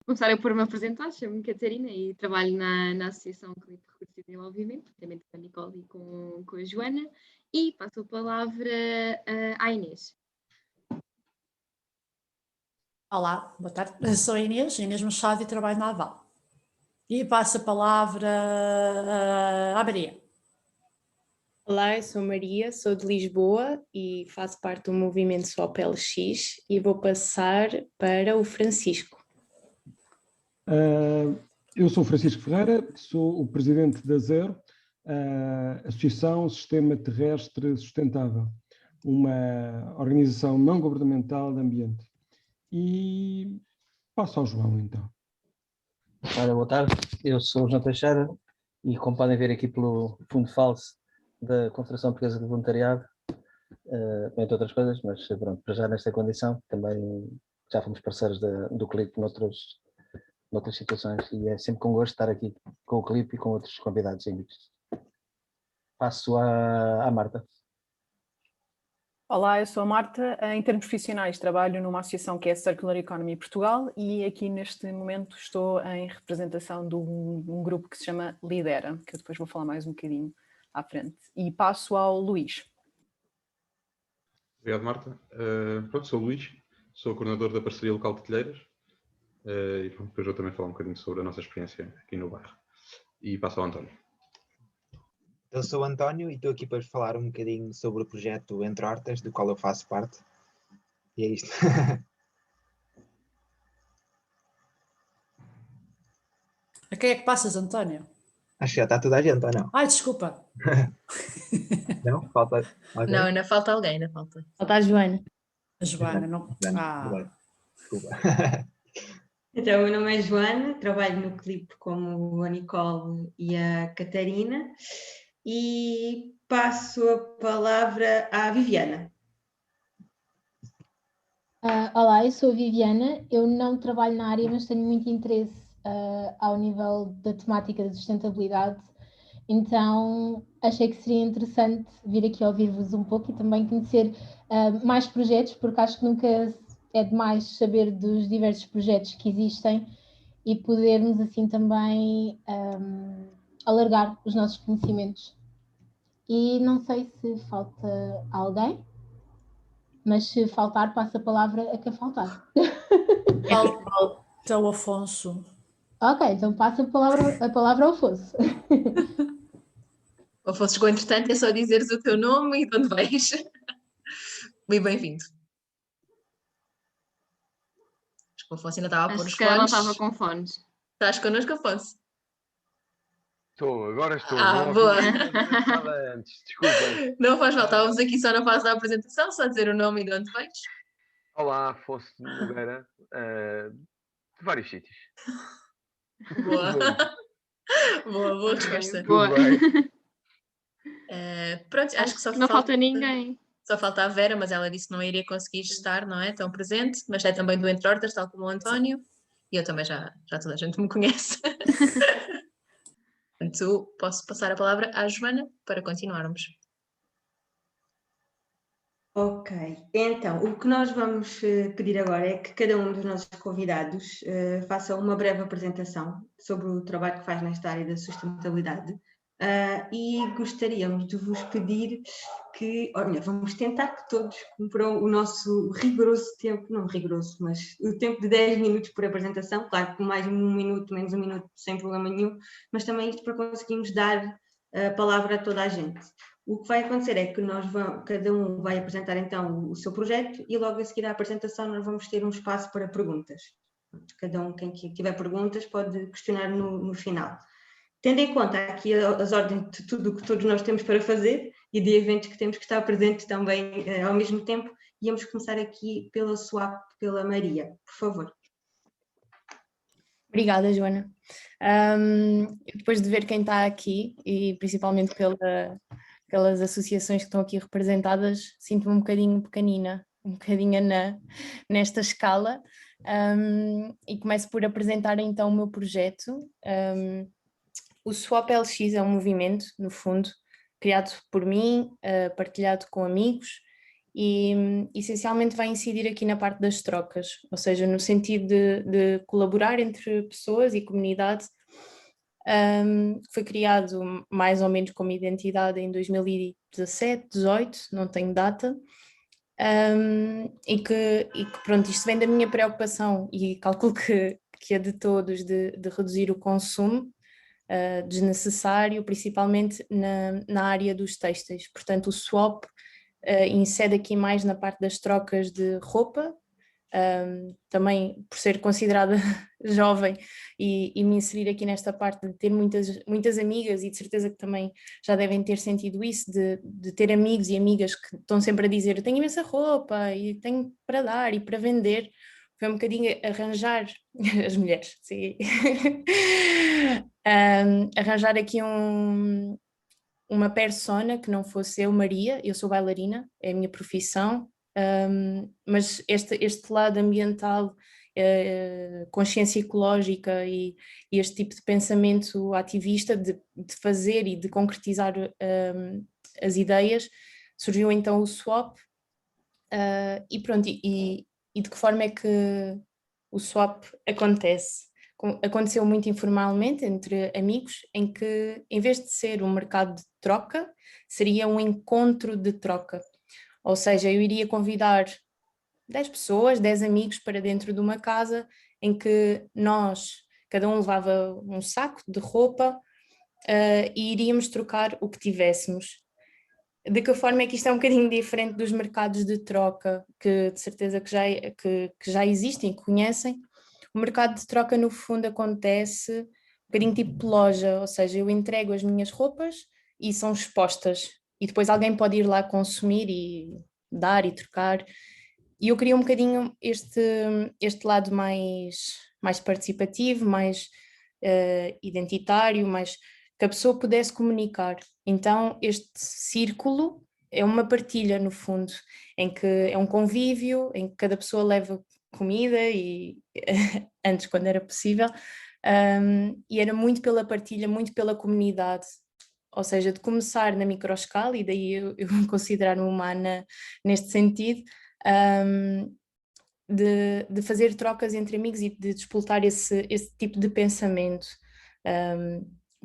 começar por me apresentar. Chamo-me Catarina e trabalho na Associação Clipe Recursos e Desenvolvimento, juntamente com a Nicole e com a Joana, e passo a palavra à Inês. Olá, boa tarde. Eu sou a Inês Machado e trabalho na Aval. E passo a palavra à Maria. Olá, eu sou Maria, sou de Lisboa e faço parte do movimento SOPLX e vou passar para o Francisco. Eu sou Francisco Ferreira, sou o presidente da ZERO, Associação Sistema Terrestre Sustentável, uma organização não governamental de ambiente. E passo ao João, então. Olá, boa tarde, eu sou o João Teixeira e, como podem ver aqui pelo fundo falso da Confederação Portuguesa de Voluntariado, entre outras coisas, mas pronto, para já nesta condição, também já fomos parceiros do Clipe noutras situações e é sempre com gosto estar aqui com o Clipe e com outros convidados amigos. Passo à Marta. Olá, eu sou a Marta. Em termos profissionais, trabalho numa associação que é a Circular Economy Portugal e aqui neste momento estou em representação de um grupo que se chama Lidera, que eu depois vou falar mais um bocadinho à frente. E passo ao Luís. Obrigado, Marta. Pronto, sou o Luís, sou coordenador da parceria local de Telheiras e pronto, depois vou também falar um bocadinho sobre a nossa experiência aqui no bairro. E passo ao António. Eu sou o António e estou aqui para falar um bocadinho sobre o projeto Entre Hortas, do qual eu faço parte. E é isto. A quem é que passas, António? Acho que já está toda a gente, ou não? Ai, desculpa. Não? Falta alguém? Não, ainda falta alguém, ainda falta. Falta a Joana. A Joana, não. Desculpa. Então, o meu nome é Joana, trabalho no Clipe como a Nicole e a Catarina e passo a palavra à Viviana. Olá, eu sou a Viviana, eu não trabalho na área, mas tenho muito interesse ao nível da temática da sustentabilidade, então achei que seria interessante vir aqui ouvir-vos um pouco e também conhecer mais projetos, porque acho que nunca é demais saber dos diversos projetos que existem e podermos assim também alargar os nossos conhecimentos. E não sei se falta alguém, mas se faltar, passo a palavra a quem faltar. Então, o Afonso. Ok, então passo a palavra ao Afonso. O Afonso chegou entretanto, é só dizeres o teu nome e de onde vens. Muito bem-vindo. Acho que o Afonso ainda estava a pôr os fones. Não estava com fones. Estás connosco, Afonso? Agora estou. Boa. Antes, desculpem. Não faz mal, estávamos aqui só na fase da apresentação, só dizer o nome e de onde vens. Olá, Afonso de Nogueira, de vários sítios. Boa resposta. Boa. Pronto, acho que só não falta ninguém. Só falta a Vera, mas ela disse que não iria conseguir estar, não é? Tão presente, mas é também do Entre Hortas, tal como o António, e eu também já toda a gente me conhece. Portanto, posso passar a palavra à Joana para continuarmos. Ok, então o que nós vamos pedir agora é que cada um dos nossos convidados faça uma breve apresentação sobre o trabalho que faz nesta área da sustentabilidade e gostaríamos de vos pedir que, olha, vamos tentar que todos cumpram o nosso rigoroso tempo, não rigoroso, mas o tempo de 10 minutos por apresentação, claro que mais um minuto, menos um minuto, sem problema nenhum, mas também isto para conseguirmos dar a palavra a toda a gente. O que vai acontecer é que cada um vai apresentar então o seu projeto e logo a seguir à apresentação nós vamos ter um espaço para perguntas. Cada um, quem tiver perguntas, pode questionar no final. Tendo em conta aqui as ordens de tudo o que todos nós temos para fazer e de eventos que temos que estar presentes também ao mesmo tempo, íamos começar aqui pela SWAP, pela Maria, por favor. Obrigada, Joana. Depois de ver quem está aqui e principalmente pelas associações que estão aqui representadas, sinto-me um bocadinho pequenina, um bocadinho nesta escala, e começo por apresentar então o meu projeto. O Swap LX é um movimento, no fundo, criado por mim, partilhado com amigos e essencialmente vai incidir aqui na parte das trocas, ou seja, no sentido de colaborar entre pessoas e comunidade. Foi criado mais ou menos como identidade em 2017, 18, não tenho data, e que pronto, isto vem da minha preocupação e calculo que é de todos de reduzir o consumo desnecessário, principalmente na área dos têxteis. Portanto, o swap incide aqui mais na parte das trocas de roupa, também por ser considerada jovem e me inserir aqui nesta parte de ter muitas amigas, e de certeza que também já devem ter sentido isso, de ter amigos e amigas que estão sempre a dizer: eu tenho imensa roupa e tenho para dar e para vender. Foi um bocadinho arranjar, as mulheres, sim, arranjar aqui uma persona que não fosse eu, Maria. Eu sou bailarina, é a minha profissão, mas este lado ambiental, consciência ecológica e este tipo de pensamento ativista de fazer e de concretizar as ideias, surgiu então o swap, e pronto, e de que forma é que o swap acontece? Aconteceu muito informalmente entre amigos, em que em vez de ser um mercado de troca, seria um encontro de troca. Ou seja, eu iria convidar 10 pessoas, 10 amigos para dentro de uma casa em que cada um levava um saco de roupa e iríamos trocar o que tivéssemos. De que forma é que isto é um bocadinho diferente dos mercados de troca, que de certeza que já existem, que conhecem? O mercado de troca, no fundo, acontece um bocadinho tipo loja, ou seja, eu entrego as minhas roupas e são expostas, e depois alguém pode ir lá consumir e dar e trocar. E eu queria um bocadinho este lado mais participativo, mais identitário, mais que a pessoa pudesse comunicar. Então este círculo é uma partilha, no fundo, em que é um convívio, em que cada pessoa leva comida, e antes, quando era possível, e era muito pela partilha, muito pela comunidade, ou seja, de começar na microescala, e daí eu considero-me humana neste sentido, de fazer trocas entre amigos e de despoltar esse tipo de pensamento.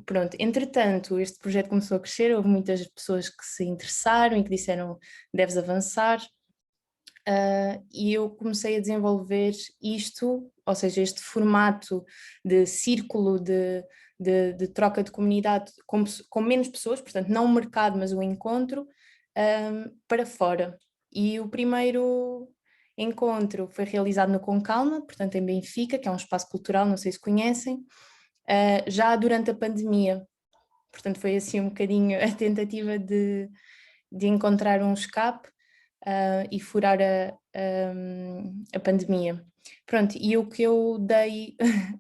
Pronto, entretanto, este projeto começou a crescer, houve muitas pessoas que se interessaram e que disseram: deves avançar, e eu comecei a desenvolver isto, ou seja, este formato de círculo de troca de comunidade com menos pessoas, portanto não um mercado, mas um encontro, para fora. E o primeiro encontro foi realizado no Com Calma, portanto em Benfica, que é um espaço cultural, não sei se conhecem, já durante a pandemia. Portanto foi assim um bocadinho a tentativa de encontrar um escape e furar a pandemia. Pronto, e o que eu dei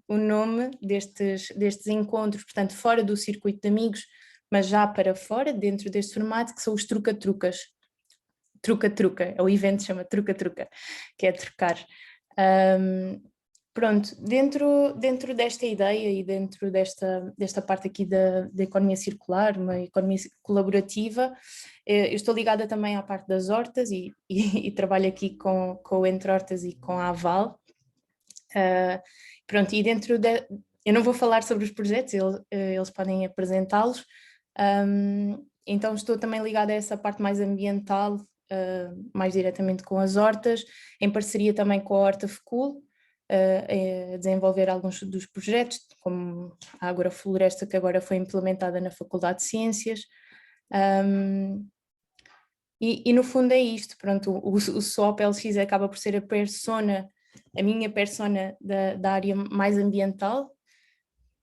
o nome destes encontros, portanto fora do circuito de amigos, mas já para fora, dentro deste formato, que são os truca-trucas. Truca-truca, o evento chama Truca-truca, que é trocar. Pronto, dentro desta ideia e dentro desta parte aqui da economia circular, uma economia colaborativa, eu estou ligada também à parte das hortas e trabalho aqui com o Entre Hortas e com a Aval. Pronto, e eu não vou falar sobre os projetos, eles podem apresentá-los, então estou também ligada a essa parte mais ambiental, mais diretamente com as hortas, em parceria também com a Horta Fecul, a desenvolver alguns dos projetos, como a Agrofloresta, que agora foi implementada na Faculdade de Ciências, e no fundo é isto. Pronto, o SWAP LX acaba por ser a minha persona da área mais ambiental,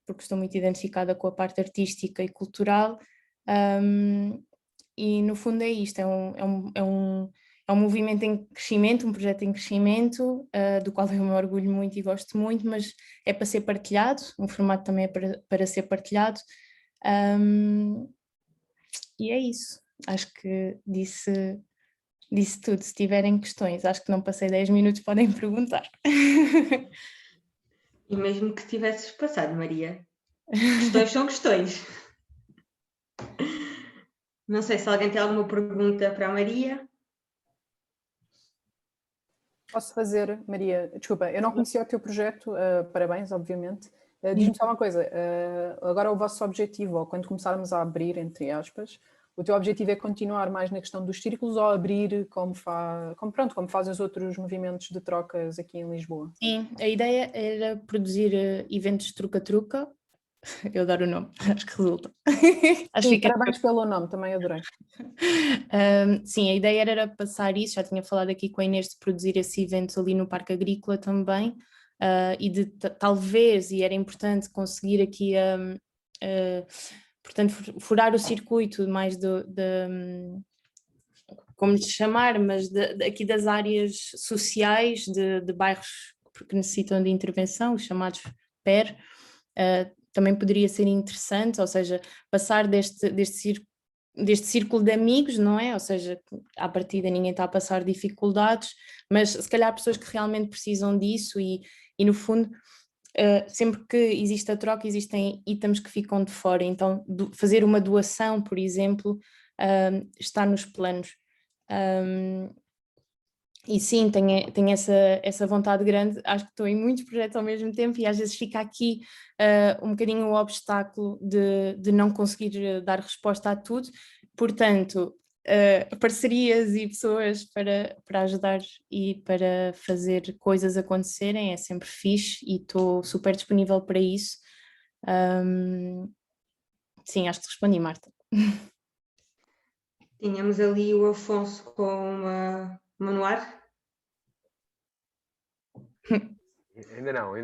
porque estou muito identificada com a parte artística e cultural, e no fundo é isto, é um movimento em crescimento, um projeto em crescimento, do qual eu me orgulho muito e gosto muito, mas é para ser partilhado, um formato também é para ser partilhado, e é isso. Acho que disse tudo. Se tiverem questões, acho que não passei 10 minutos, podem perguntar. E mesmo que tivesses passado, Maria, questões são questões. Não sei se alguém tem alguma pergunta para a Maria. Posso fazer, Maria, desculpa, eu não conhecia o teu projeto, parabéns, obviamente. Diz-me só uma coisa, agora o vosso objetivo, ou quando começarmos a abrir, entre aspas, o teu objetivo é continuar mais na questão dos círculos ou abrir como fazem os outros movimentos de trocas aqui em Lisboa? Sim, a ideia era produzir eventos truca-truca. Eu adoro o nome, acho que resulta. Sim, parabéns pelo nome, também adorei. Sim, a ideia era passar isso, já tinha falado aqui com a Inês de produzir esse evento ali no Parque Agrícola também, e de talvez, e era importante conseguir aqui, portanto, furar o circuito mais como lhe chamar, mas aqui das áreas sociais de bairros que necessitam de intervenção, os chamados PER, também poderia ser interessante, ou seja, passar deste círculo de amigos, não é? Ou seja, à partida ninguém está a passar dificuldades, mas se calhar pessoas que realmente precisam disso e no fundo, sempre que existe a troca, existem itens que ficam de fora, então fazer uma doação, por exemplo, está nos planos. E sim, tenho essa vontade grande, acho que estou em muitos projetos ao mesmo tempo e às vezes fica aqui um bocadinho o obstáculo de não conseguir dar resposta a tudo, portanto, parcerias e pessoas para ajudar e para fazer coisas acontecerem é sempre fixe e estou super disponível para isso. Sim, acho que respondi, Marta. Tínhamos ali o Afonso com uma manuar. Ainda não.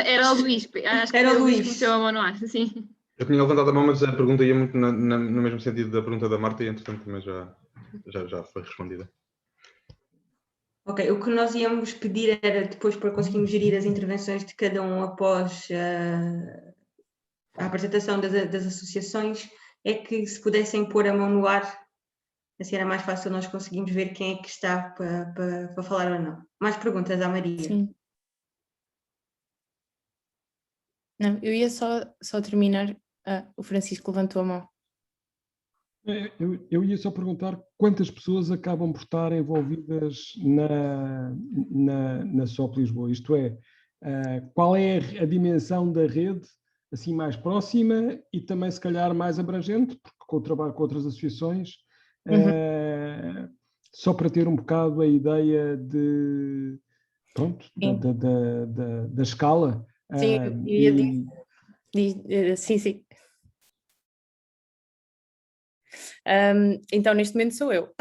Era o Luís, acho que Era o Luís que meteu a mão no ar, sim. Eu tinha levantado a mão, mas a pergunta ia muito no mesmo sentido da pergunta da Marta e, entretanto, também já foi respondida. Ok, o que nós íamos pedir era depois para conseguirmos gerir as intervenções de cada um após a apresentação das associações, é que se pudessem pôr a mão no ar, assim era mais fácil nós conseguirmos ver quem é que está para falar ou não. Mais perguntas à Maria? Sim. Não, eu ia só terminar. O Francisco levantou a mão. Eu ia só perguntar quantas pessoas acabam por estar envolvidas na SOP Lisboa, isto é, qual é a dimensão da rede assim mais próxima e também se calhar mais abrangente, porque com o trabalho com outras associações, só para ter um bocado a ideia de, pronto, da escala. Sim, eu ia dizer, sim. Então, neste momento sou eu.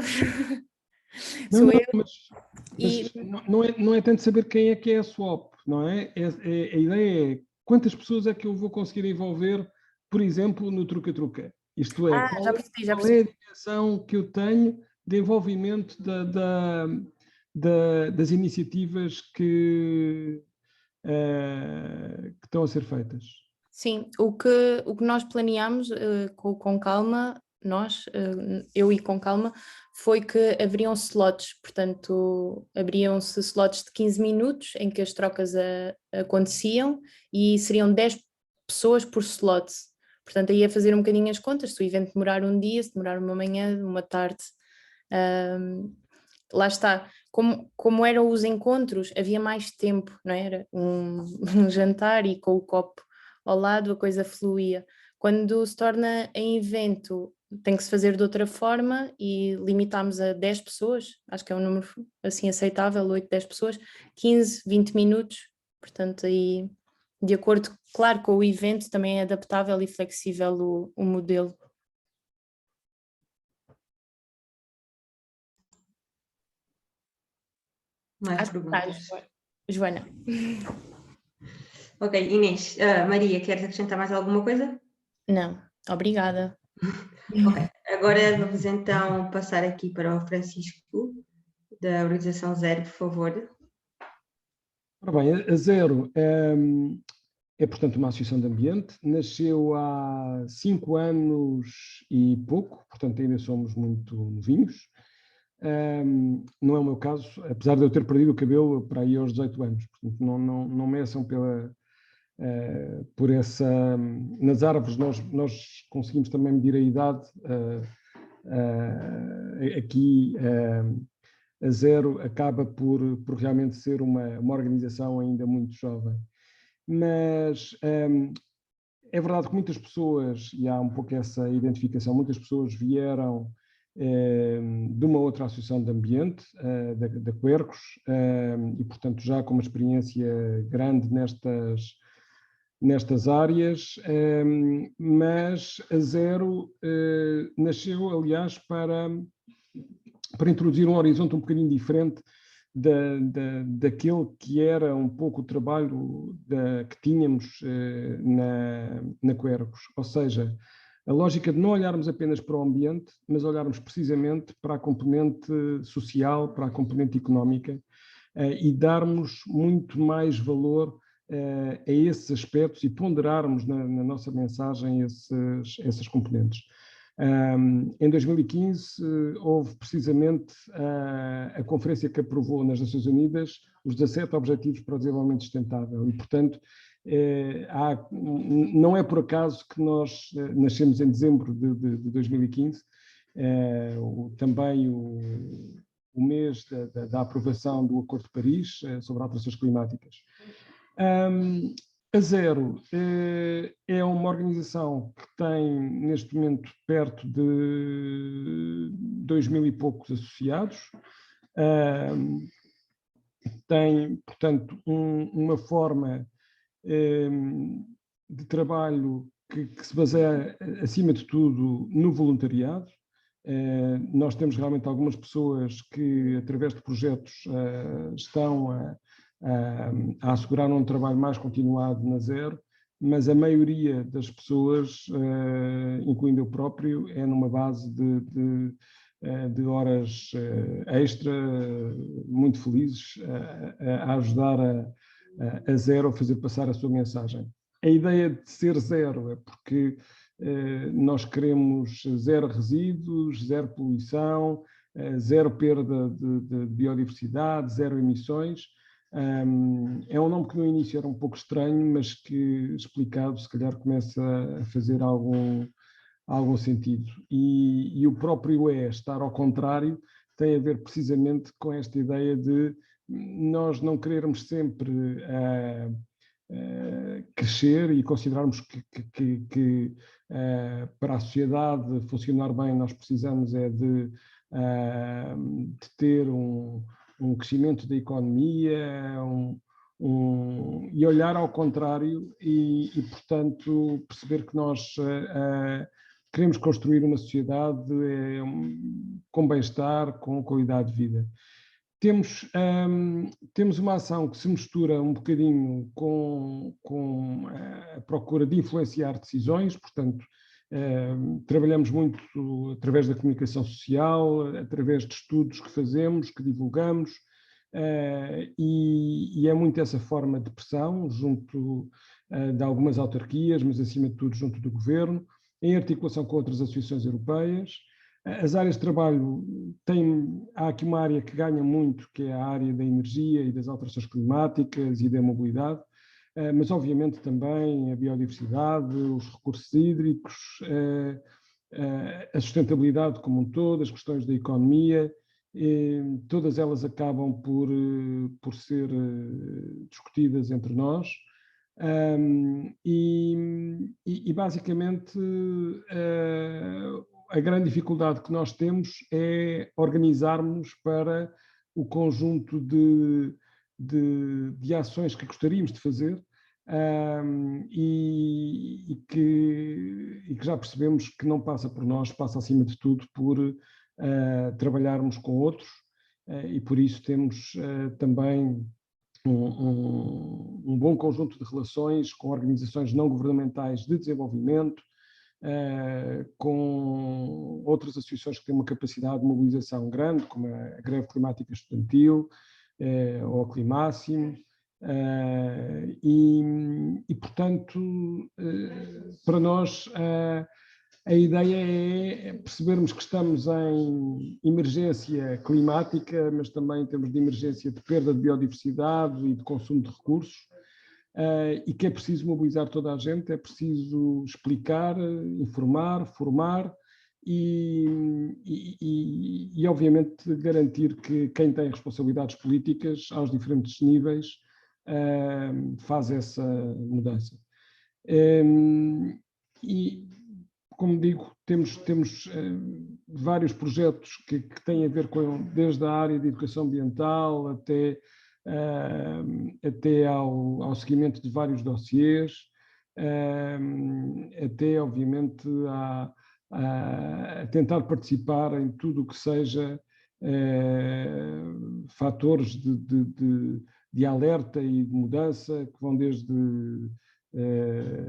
Não é tanto saber quem é que é a SWOP, não é? A ideia é quantas pessoas é que eu vou conseguir envolver, por exemplo, no truca-truca. Isto é, qual é a dimensão que eu tenho de envolvimento das iniciativas que estão a ser feitas? Sim, o que nós planeámos com calma, eu e com calma, foi que haveriam slots, portanto, abriam-se slots de 15 minutos em que as trocas aconteciam e seriam 10 pessoas por slot. Portanto, aí ia fazer um bocadinho as contas, se o evento demorar um dia, se demorar uma manhã, uma tarde. Lá está, como eram os encontros, havia mais tempo, não é? Era um jantar e com o copo ao lado a coisa fluía. Quando se torna em evento, tem que se fazer de outra forma e limitámos a 10 pessoas, acho que é um número assim aceitável, 8, 10 pessoas, 15, 20 minutos, portanto aí, de acordo, claro, com o evento também é adaptável e flexível o modelo. Mais perguntas? Joana. Ok, Inês. Maria, queres acrescentar mais alguma coisa? Não, obrigada. Ok, agora vamos então passar aqui para o Francisco, da Organização Zero, por favor. Ora bem, a Zero é, portanto, uma associação de ambiente, nasceu há 5 anos e pouco, portanto ainda somos muito novinhos. Não é o meu caso, apesar de eu ter perdido o cabelo para aí aos 18 anos, portanto não meçam por essa... Nas árvores nós conseguimos também medir a idade aqui a Zero acaba por realmente ser uma organização ainda muito jovem. Mas é verdade que muitas pessoas, e há um pouco essa identificação, muitas pessoas vieram de uma outra associação de ambiente, da Quercus, e portanto já com uma experiência grande nestas áreas, mas a Zero nasceu, aliás, para introduzir um horizonte um bocadinho diferente daquele que era um pouco o trabalho que tínhamos na Quercus. Ou seja, a lógica de não olharmos apenas para o ambiente, mas olharmos precisamente para a componente social, para a componente económica, e darmos muito mais valor a esses aspectos e ponderarmos na nossa mensagem essas componentes. Em 2015 houve precisamente a conferência que aprovou nas Nações Unidas os 17 Objetivos para o Desenvolvimento Sustentável e, portanto, não é por acaso que nós nascemos em dezembro de 2015, também o mês da aprovação do Acordo de Paris sobre alterações climáticas. A Zero é uma organização que tem, neste momento, perto de 2.000 e poucos associados. Tem, portanto, uma forma de trabalho que se baseia, acima de tudo, no voluntariado. Nós temos realmente algumas pessoas que, através de projetos, estão a assegurar um trabalho mais continuado na Zero, mas a maioria das pessoas, incluindo eu próprio, é numa base de horas extra, muito felizes, a ajudar a Zero a fazer passar a sua mensagem. A ideia de ser zero é porque nós queremos zero resíduos, zero poluição, zero perda de biodiversidade, zero emissões. É um nome que no início era um pouco estranho, mas que, explicado, se calhar começa a fazer algum sentido. E o próprio estar ao contrário tem a ver precisamente com esta ideia de nós não querermos sempre crescer e considerarmos que para a sociedade funcionar bem nós precisamos de ter um crescimento da economia, e olhar ao contrário e, portanto, perceber que nós queremos construir uma sociedade com bem-estar, com qualidade de vida. Temos uma ação que se mistura um bocadinho com a procura de influenciar decisões, portanto, trabalhamos muito através da comunicação social, através de estudos que fazemos, que divulgamos, e é muito essa forma de pressão junto de algumas autarquias, mas acima de tudo junto do governo, em articulação com outras associações europeias. As áreas de trabalho há aqui uma área que ganha muito, que é a área da energia e das alterações climáticas e da mobilidade, mas obviamente também a biodiversidade, os recursos hídricos, a sustentabilidade como um todo, as questões da economia, todas elas acabam por ser discutidas entre nós. E basicamente a grande dificuldade que nós temos é organizarmos para o conjunto de ações que gostaríamos de fazer e que já percebemos que não passa por nós, passa acima de tudo por trabalharmos com outros, e por isso temos também um bom conjunto de relações com organizações não governamentais de desenvolvimento, com outras associações que têm uma capacidade de mobilização grande, como a Greve Climática Estudantil, ou a Climáximo, e portanto, para nós, a ideia é percebermos que estamos em emergência climática, mas também em termos de emergência de perda de biodiversidade e de consumo de recursos, e que é preciso mobilizar toda a gente, é preciso explicar, informar, formar e, obviamente, garantir que quem tem responsabilidades políticas aos diferentes níveis faz essa mudança. E, como digo, temos vários projetos que têm a ver desde a área de educação ambiental até ao seguimento de vários dossiês, até, obviamente, a tentar participar em tudo o que seja fatores de alerta e de mudança, que vão desde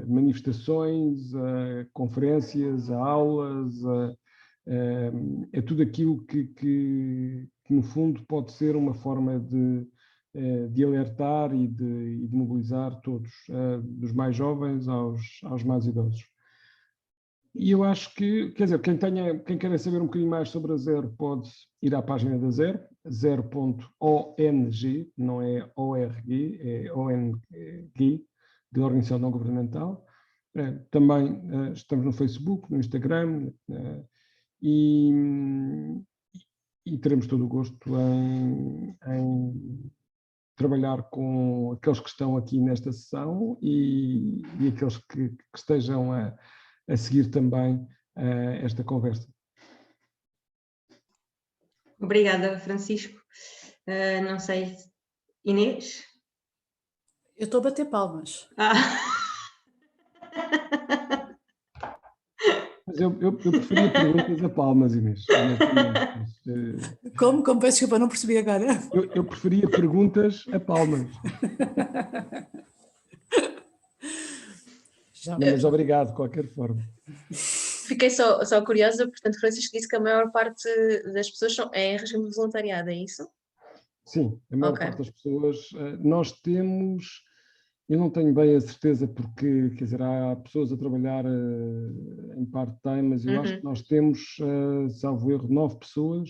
manifestações, a conferências, a aulas, a tudo aquilo que, no fundo, pode ser uma forma de alertar e de mobilizar todos, dos mais jovens aos mais idosos. E eu acho que, quer dizer, quem quer saber um bocadinho mais sobre a Zero pode ir à página da Zero, zero.ong, não é ORG, é ONG, de Organização Não Governamental. Também estamos no Facebook, no Instagram, e teremos todo o gosto em trabalhar com aqueles que estão aqui nesta sessão e aqueles que estejam a seguir também esta conversa. Obrigada, Francisco. Não sei, Inês? Eu estou a bater palmas. Mas eu preferia perguntas a palmas, Inês. Como? Peço desculpa, não percebi agora. Eu preferia perguntas a palmas. Não, mas obrigado, de qualquer forma. Fiquei só curiosa, portanto, Francisco disse que a maior parte das pessoas é em regime de voluntariado, é isso? Sim, a maior parte das pessoas. Nós temos, eu não tenho bem a certeza porque, quer dizer, há pessoas a trabalhar em part-time, mas eu acho que nós temos, salvo erro, 9 pessoas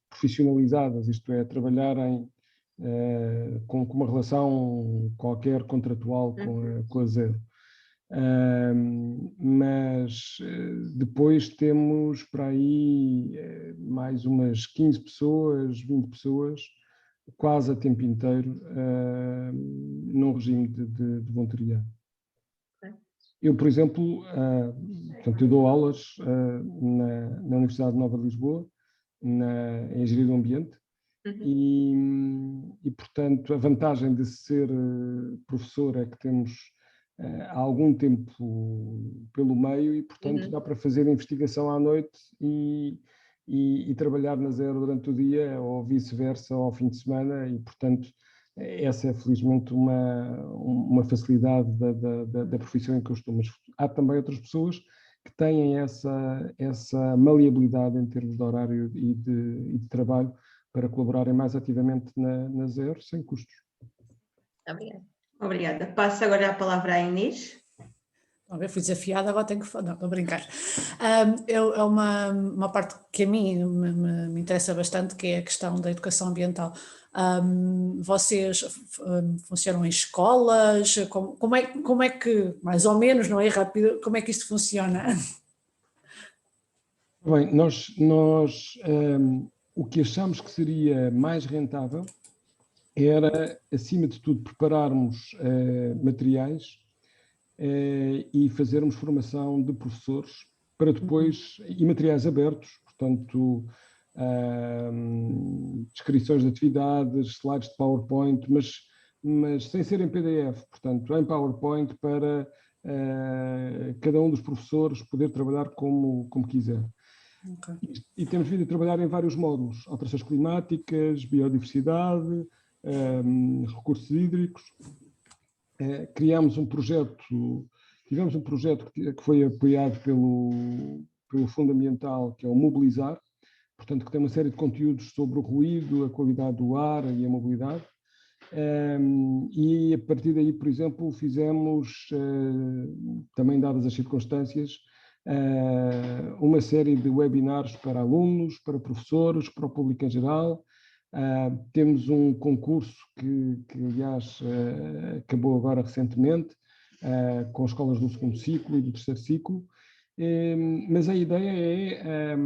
profissionalizadas, isto é, trabalharem com uma relação qualquer contratual com a Zero. Mas depois temos para aí mais umas 15 pessoas, 20 pessoas, quase a tempo inteiro, num regime de voluntariado. Eu, por exemplo, portanto, eu dou aulas na Universidade Nova de Lisboa, em Engenharia do Ambiente, e, portanto, a vantagem de ser professor é que temos há algum tempo pelo meio e, portanto, dá para fazer investigação à noite e trabalhar na Zero durante o dia ou vice-versa ao fim de semana e, portanto, essa é felizmente uma facilidade da profissão em que eu estou. Mas há também outras pessoas que têm essa maleabilidade em termos de horário e de trabalho para colaborarem mais ativamente na Zero sem custos. Obrigada. Obrigada. Passo agora a palavra à Inês. Eu fui desafiada, agora tenho que falar. Não, estou a brincar. É uma parte que a mim me interessa bastante, que é a questão da educação ambiental. Vocês funcionam em escolas? Como é que, mais ou menos, não é rápido, como é que isto funciona? Bem, nós o que achamos que seria mais rentável era, acima de tudo, prepararmos materiais e fazermos formação de professores para depois, e materiais abertos, portanto, descrições de atividades, slides de PowerPoint, mas sem ser em PDF, portanto, em PowerPoint para cada um dos professores poder trabalhar como quiser. Okay. E temos vindo a trabalhar em vários módulos, alterações climáticas, biodiversidade, recursos hídricos. Tivemos um projeto que foi apoiado pelo Fundo Ambiental, que é o Mobilizar, portanto, que tem uma série de conteúdos sobre o ruído, a qualidade do ar e a mobilidade. E a partir daí, por exemplo, fizemos, também dadas as circunstâncias, uma série de webinars para alunos, para professores, para o público em geral. Temos um concurso que aliás, acabou agora recentemente, com escolas do segundo ciclo e do terceiro ciclo, Mas a ideia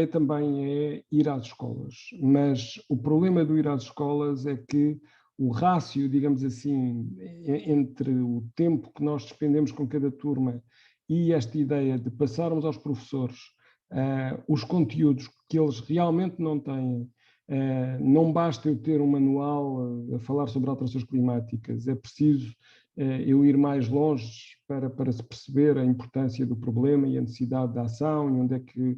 também é ir às escolas. Mas o problema do ir às escolas é que o rácio, digamos assim, entre o tempo que nós despendemos com cada turma e esta ideia de passarmos aos professores os conteúdos que eles realmente não têm. Não basta eu ter um manual a falar sobre alterações climáticas, é preciso eu ir mais longe para se perceber a importância do problema e a necessidade de ação e onde é que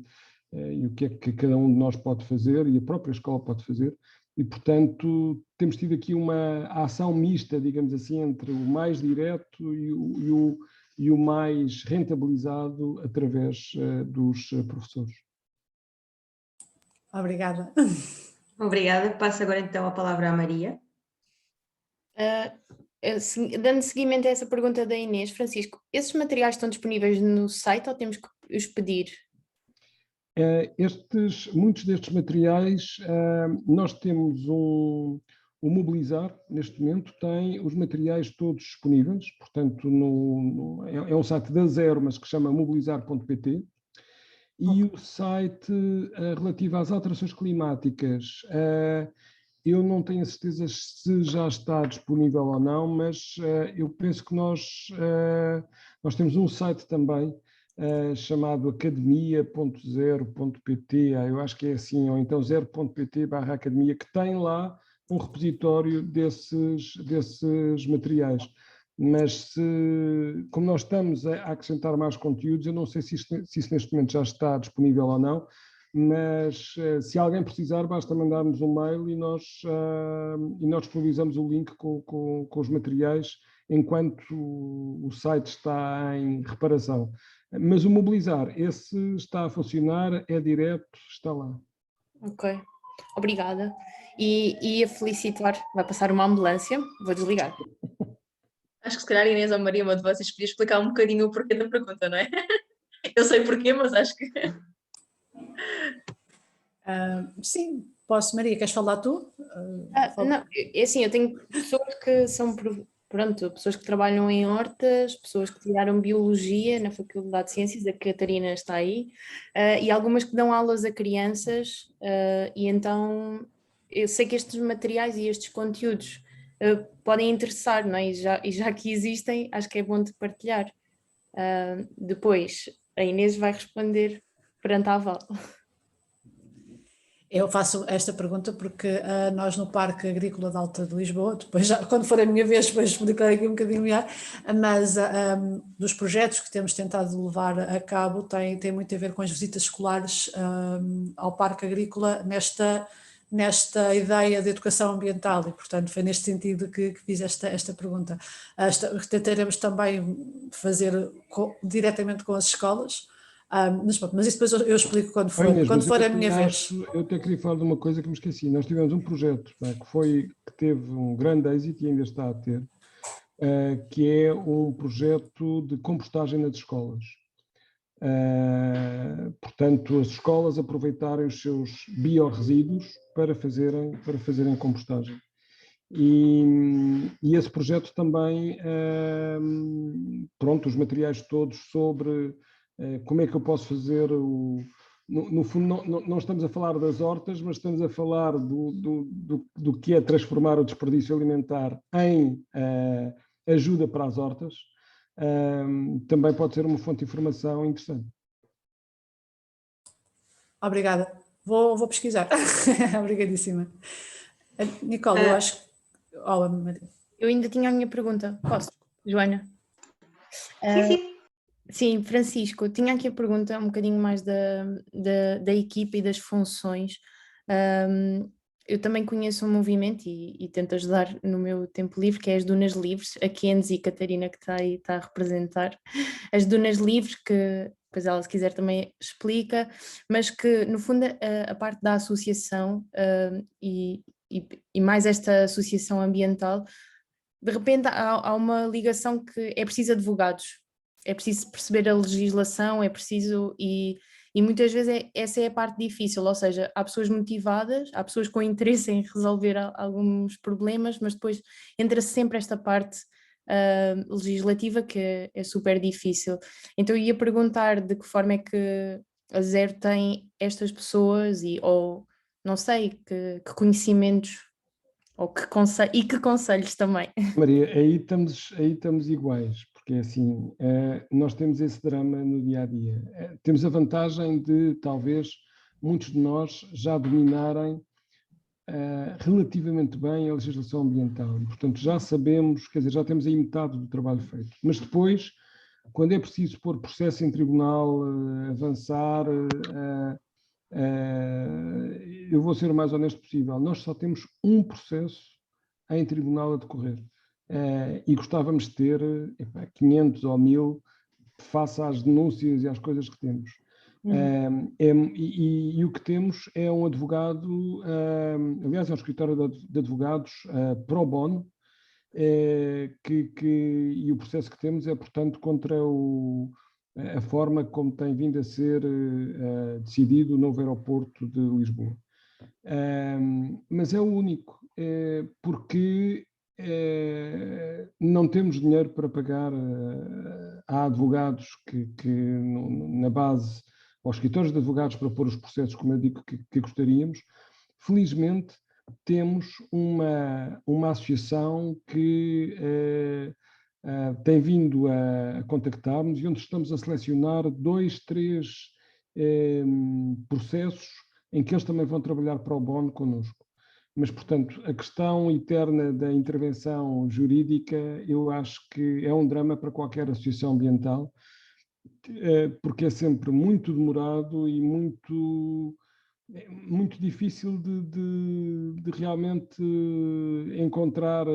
e o que é que cada um de nós pode fazer e a própria escola pode fazer. E, portanto, temos tido aqui uma ação mista, digamos assim, entre o mais direto e o mais rentabilizado através dos professores. Obrigada. Obrigada. Passo agora então a palavra à Maria. Dando seguimento a essa pergunta da Inês, Francisco, esses materiais estão disponíveis no site ou temos que os pedir? Muitos destes materiais, nós temos o Mobilizar, neste momento, tem os materiais todos disponíveis, portanto, é um site da Zero, mas que se chama mobilizar.pt, e o site relativo às alterações climáticas, eu não tenho a certeza se já está disponível ou não, mas eu penso que nós temos um site também, chamado academia.zero.pt, eu acho que é assim, ou então zero.pt/academia, que tem lá um repositório desses materiais. Mas como nós estamos a acrescentar mais conteúdos, eu não sei se isso neste momento já está disponível ou não, mas se alguém precisar, basta mandar-nos um mail e nós disponibilizamos o link com os materiais enquanto o site está em reparação. Mas o Mobilizar, esse está a funcionar, é direto, está lá. Ok, obrigada. E a felicitar, vai passar uma ambulância, vou desligar. Acho que se calhar Inês ou Maria, uma de vocês podia explicar um bocadinho o porquê da pergunta, não é? Eu sei porquê, mas acho que... Sim, posso. Maria, queres falar tu? Não, é assim, eu tenho pessoas que são, pronto, pessoas que trabalham em hortas, pessoas que tiraram Biologia na Faculdade de Ciências, a Catarina está aí, e algumas que dão aulas a crianças, e então eu sei que estes materiais e estes conteúdos podem interessar, não é? E já que existem, acho que é bom de partilhar. Depois, a Inês vai responder perante a Aval. Eu faço esta pergunta porque nós no Parque Agrícola de Alta de Lisboa, depois já, quando for a minha vez, depois explicarei aqui um bocadinho melhor, mas dos projetos que temos tentado levar a cabo tem muito a ver com as visitas escolares ao Parque Agrícola nesta ideia de educação ambiental e, portanto, foi neste sentido que fiz esta pergunta. Tentaremos também fazer diretamente com as escolas, mas isso depois eu explico quando for a minha vez. Eu até queria falar de uma coisa que me esqueci. Nós tivemos um projeto que teve um grande êxito e ainda está a ter, que é um projeto de compostagem nas escolas. Portanto, as escolas aproveitarem os seus biorresíduos para fazerem compostagem. E esse projeto também, os materiais todos sobre como é que eu posso fazer no fundo não estamos a falar das hortas, mas estamos a falar do que é transformar o desperdício alimentar em ajuda para as hortas. Também pode ser uma fonte de informação interessante. Obrigada. Vou pesquisar. Obrigadíssima. Nicole, eu acho que... Eu ainda tinha a minha pergunta. Posso, Joana? Sim. Sim, Francisco, tinha aqui a pergunta um bocadinho mais da equipa e das funções. Eu também conheço um movimento e tento ajudar no meu tempo livre, que é as Dunas Livres, a Kenzie e a Catarina que está aí, está a representar. As Dunas Livres, que depois ela, se quiser, também explica, mas que, no fundo, a parte da associação e mais esta associação ambiental, de repente há uma ligação que é preciso advogados. É preciso perceber a legislação, é preciso, e muitas vezes essa é a parte difícil, ou seja, há pessoas motivadas, há pessoas com interesse em resolver alguns problemas, mas depois entra sempre esta parte legislativa, que é super difícil. Então eu ia perguntar de que forma é que a Zero tem estas pessoas ou não sei, que conhecimentos ou que conselhos também. Maria, aí estamos iguais, porque assim, nós temos esse drama no dia a dia. Temos a vantagem de talvez muitos de nós já dominarem relativamente bem a legislação ambiental. E, portanto, já sabemos, quer dizer, já temos aí metade do trabalho feito. Mas depois, quando é preciso pôr processo em tribunal, avançar, eu vou ser o mais honesto possível, nós só temos um processo em tribunal a decorrer. E gostávamos de ter 500 ou 1000 face às denúncias e às coisas que temos. E o que temos é um advogado, aliás, é um escritório de advogados pro bono, e o processo que temos é, portanto, contra a forma como tem vindo a ser decidido o novo aeroporto de Lisboa. Mas é o único, porque não temos dinheiro para pagar a advogados que na base, aos escritórios de advogados para pôr os processos, como eu digo, que gostaríamos. Felizmente, temos uma associação que tem vindo a contactar-nos e onde estamos a selecionar 2, 3 processos em que eles também vão trabalhar pro bono connosco. Mas, portanto, a questão eterna da intervenção jurídica, eu acho que é um drama para qualquer associação ambiental, porque é sempre muito demorado e muito difícil de realmente encontrar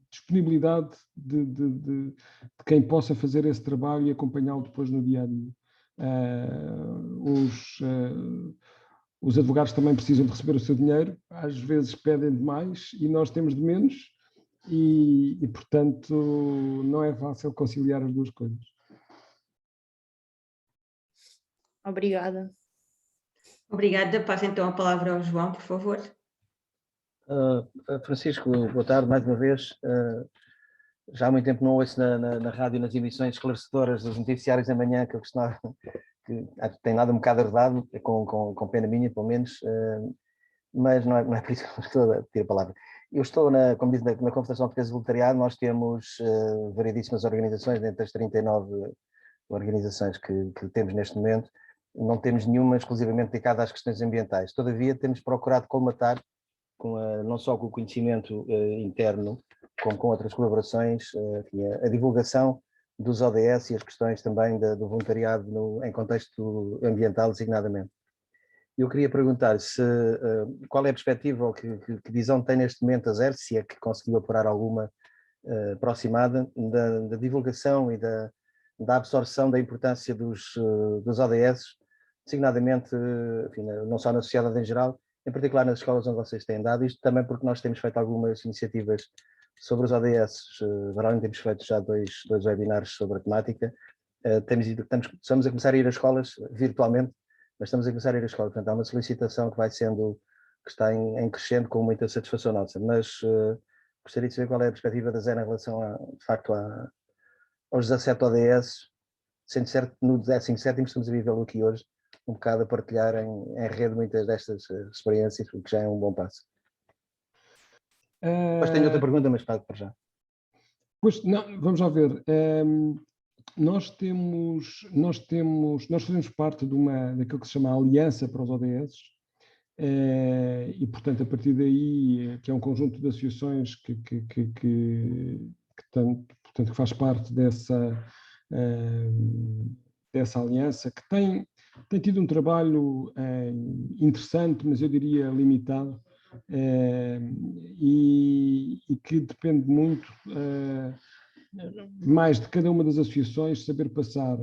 disponibilidade de quem possa fazer esse trabalho e acompanhá-lo depois no dia a dia. Os advogados também precisam de receber o seu dinheiro, às vezes pedem demais e nós temos de menos, e portanto não é fácil conciliar as duas coisas. Obrigada. Obrigada. Passo então a palavra ao João, por favor. Francisco, boa tarde mais uma vez. Já há muito tempo não ouço na rádio, nas emissões esclarecedoras dos noticiários da manhã, que eu costumava, que tem nada um bocado herdado, com pena minha, pelo menos, mas não é por isso que estou a ter a palavra. Eu estou, como diz, na Confederação Portuguesa de Voluntariado. Nós temos variedíssimas organizações, dentre as 39 organizações que temos neste momento. Não temos nenhuma exclusivamente dedicada às questões ambientais. Todavia, temos procurado colmatar, não só com o conhecimento interno, como com outras colaborações, a divulgação dos ODS e as questões também do voluntariado em contexto ambiental, designadamente. Eu queria perguntar qual é a perspectiva ou que visão tem neste momento a Zero, se é que conseguiu apurar alguma aproximada, da divulgação e da absorção da importância dos ODS, designadamente, enfim, não só na sociedade em geral, em particular nas escolas onde vocês têm dado, isto também porque nós temos feito algumas iniciativas sobre os ODS, realmente temos feito já dois webinars sobre a temática, estamos a começar a ir às escolas virtualmente, mas estamos a começar a ir às escolas, portanto há uma solicitação que está em crescendo com muita satisfação nossa, mas gostaria de saber qual é a perspectiva da Zero em relação, de facto, aos 17 ODS, sendo certo que no 17º estamos a vivê-lo aqui hoje, um bocado a partilhar em rede muitas destas experiências, o que já é um bom passo. Depois tenho outra pergunta, mas para já. Pois, não, vamos lá ver. Nós fazemos parte daquilo que se chama Aliança para os ODS, e, portanto, a partir daí, que é um conjunto de associações que faz parte dessa aliança, que tem tido um trabalho interessante, mas eu diria limitado, e que depende muito mais de cada uma das associações saber passar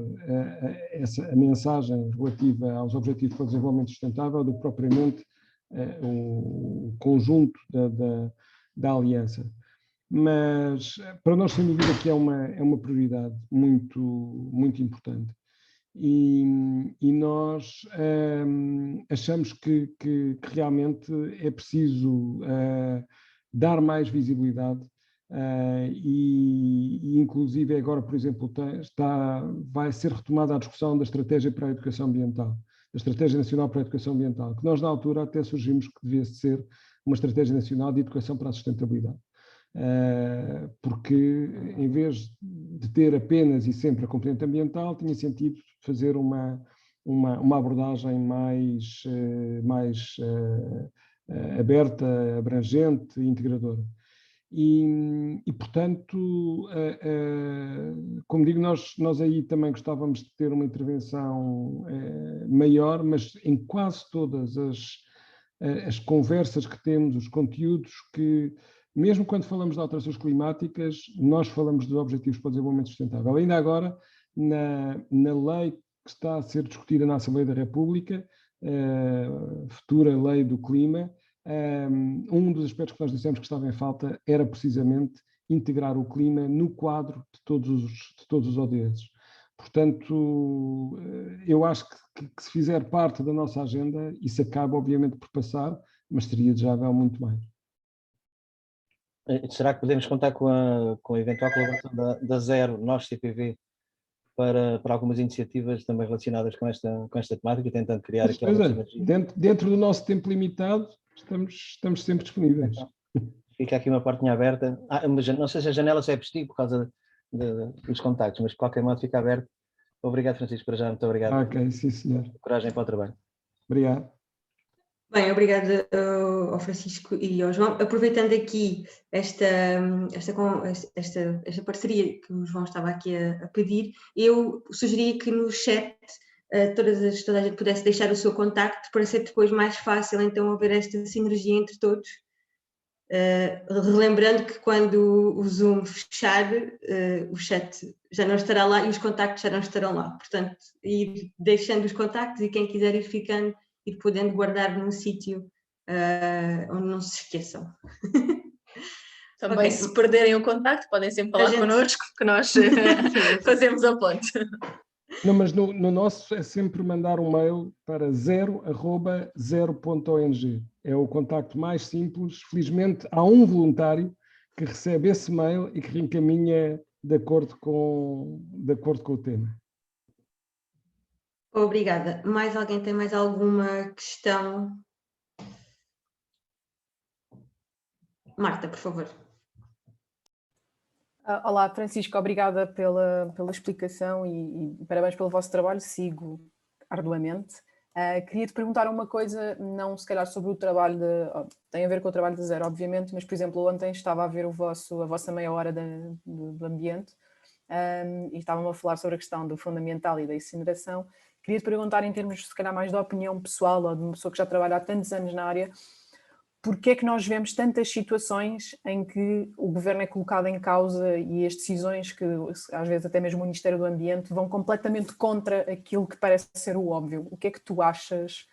a mensagem relativa aos Objetivos para o Desenvolvimento Sustentável do que propriamente o conjunto da aliança. Mas para nós, sem dúvida, que é uma prioridade muito, muito importante. E nós achamos que realmente é preciso dar mais visibilidade e inclusive agora, por exemplo, vai ser retomada a discussão da estratégia para a educação ambiental, da Estratégia Nacional para a Educação Ambiental, que nós na altura até sugerimos que devia ser uma estratégia nacional de educação para a sustentabilidade. Porque em vez de ter apenas e sempre a componente ambiental, tinha sentido fazer uma abordagem mais aberta, abrangente e integradora. E portanto, como digo, nós aí também gostávamos de ter uma intervenção maior, mas em quase todas as conversas que temos, os conteúdos que, mesmo quando falamos de alterações climáticas, nós falamos dos Objetivos para o Desenvolvimento Sustentável. Ainda agora, na lei que está a ser discutida na Assembleia da República, futura lei do clima, um dos aspectos que nós dissemos que estava em falta era precisamente integrar o clima no quadro de todos os ODS. Portanto, eu acho que se fizer parte da nossa agenda, isso acaba obviamente por passar, mas seria desejável muito mais. Será que podemos contar com a eventual colaboração da Zero, nós CPV, para algumas iniciativas também relacionadas com esta temática, tentando criar aqui alguma sinergia? Dentro do nosso tempo limitado, estamos sempre disponíveis. Então, fica aqui uma portinha aberta. Mas não sei se a janela só é possível por causa dos contactos, mas de qualquer modo fica aberto. Obrigado, Francisco, para já. Muito obrigado. Ok, sim, senhor. Coragem para o trabalho. Obrigado. Bem, obrigada ao Francisco e ao João. Aproveitando aqui esta parceria que o João estava aqui a pedir, eu sugeria que no chat toda a gente pudesse deixar o seu contacto para ser depois mais fácil então haver esta sinergia entre todos. Relembrando que quando o Zoom fechar, o chat já não estará lá e os contactos já não estarão lá. Portanto, ir deixando os contactos e quem quiser ir ficando, ir podendo guardar num sítio onde não se esqueçam. Também, se perderem o contacto, podem sempre falar connosco, que nós fazemos a ponte. Não, mas no nosso é sempre mandar um mail para 0@0.ong. É o contacto mais simples. Felizmente, há um voluntário que recebe esse mail e que reencaminha de acordo com o tema. Obrigada. Mais alguém tem mais alguma questão? Marta, por favor. Olá, Francisco, obrigada pela explicação e parabéns pelo vosso trabalho, sigo arduamente. Queria-te perguntar uma coisa, não se calhar sobre o trabalho, tem a ver com o trabalho de Zero, obviamente, mas, por exemplo, ontem estava a ver a vossa meia hora do ambiente e estavam a falar sobre a questão do fundamental e da incineração. Queria-te perguntar, em termos, se calhar, mais de opinião pessoal ou de uma pessoa que já trabalha há tantos anos na área, porque é que nós vemos tantas situações em que o governo é colocado em causa e as decisões que, às vezes, até mesmo o Ministério do Ambiente vão completamente contra aquilo que parece ser o óbvio? O que é que tu achas?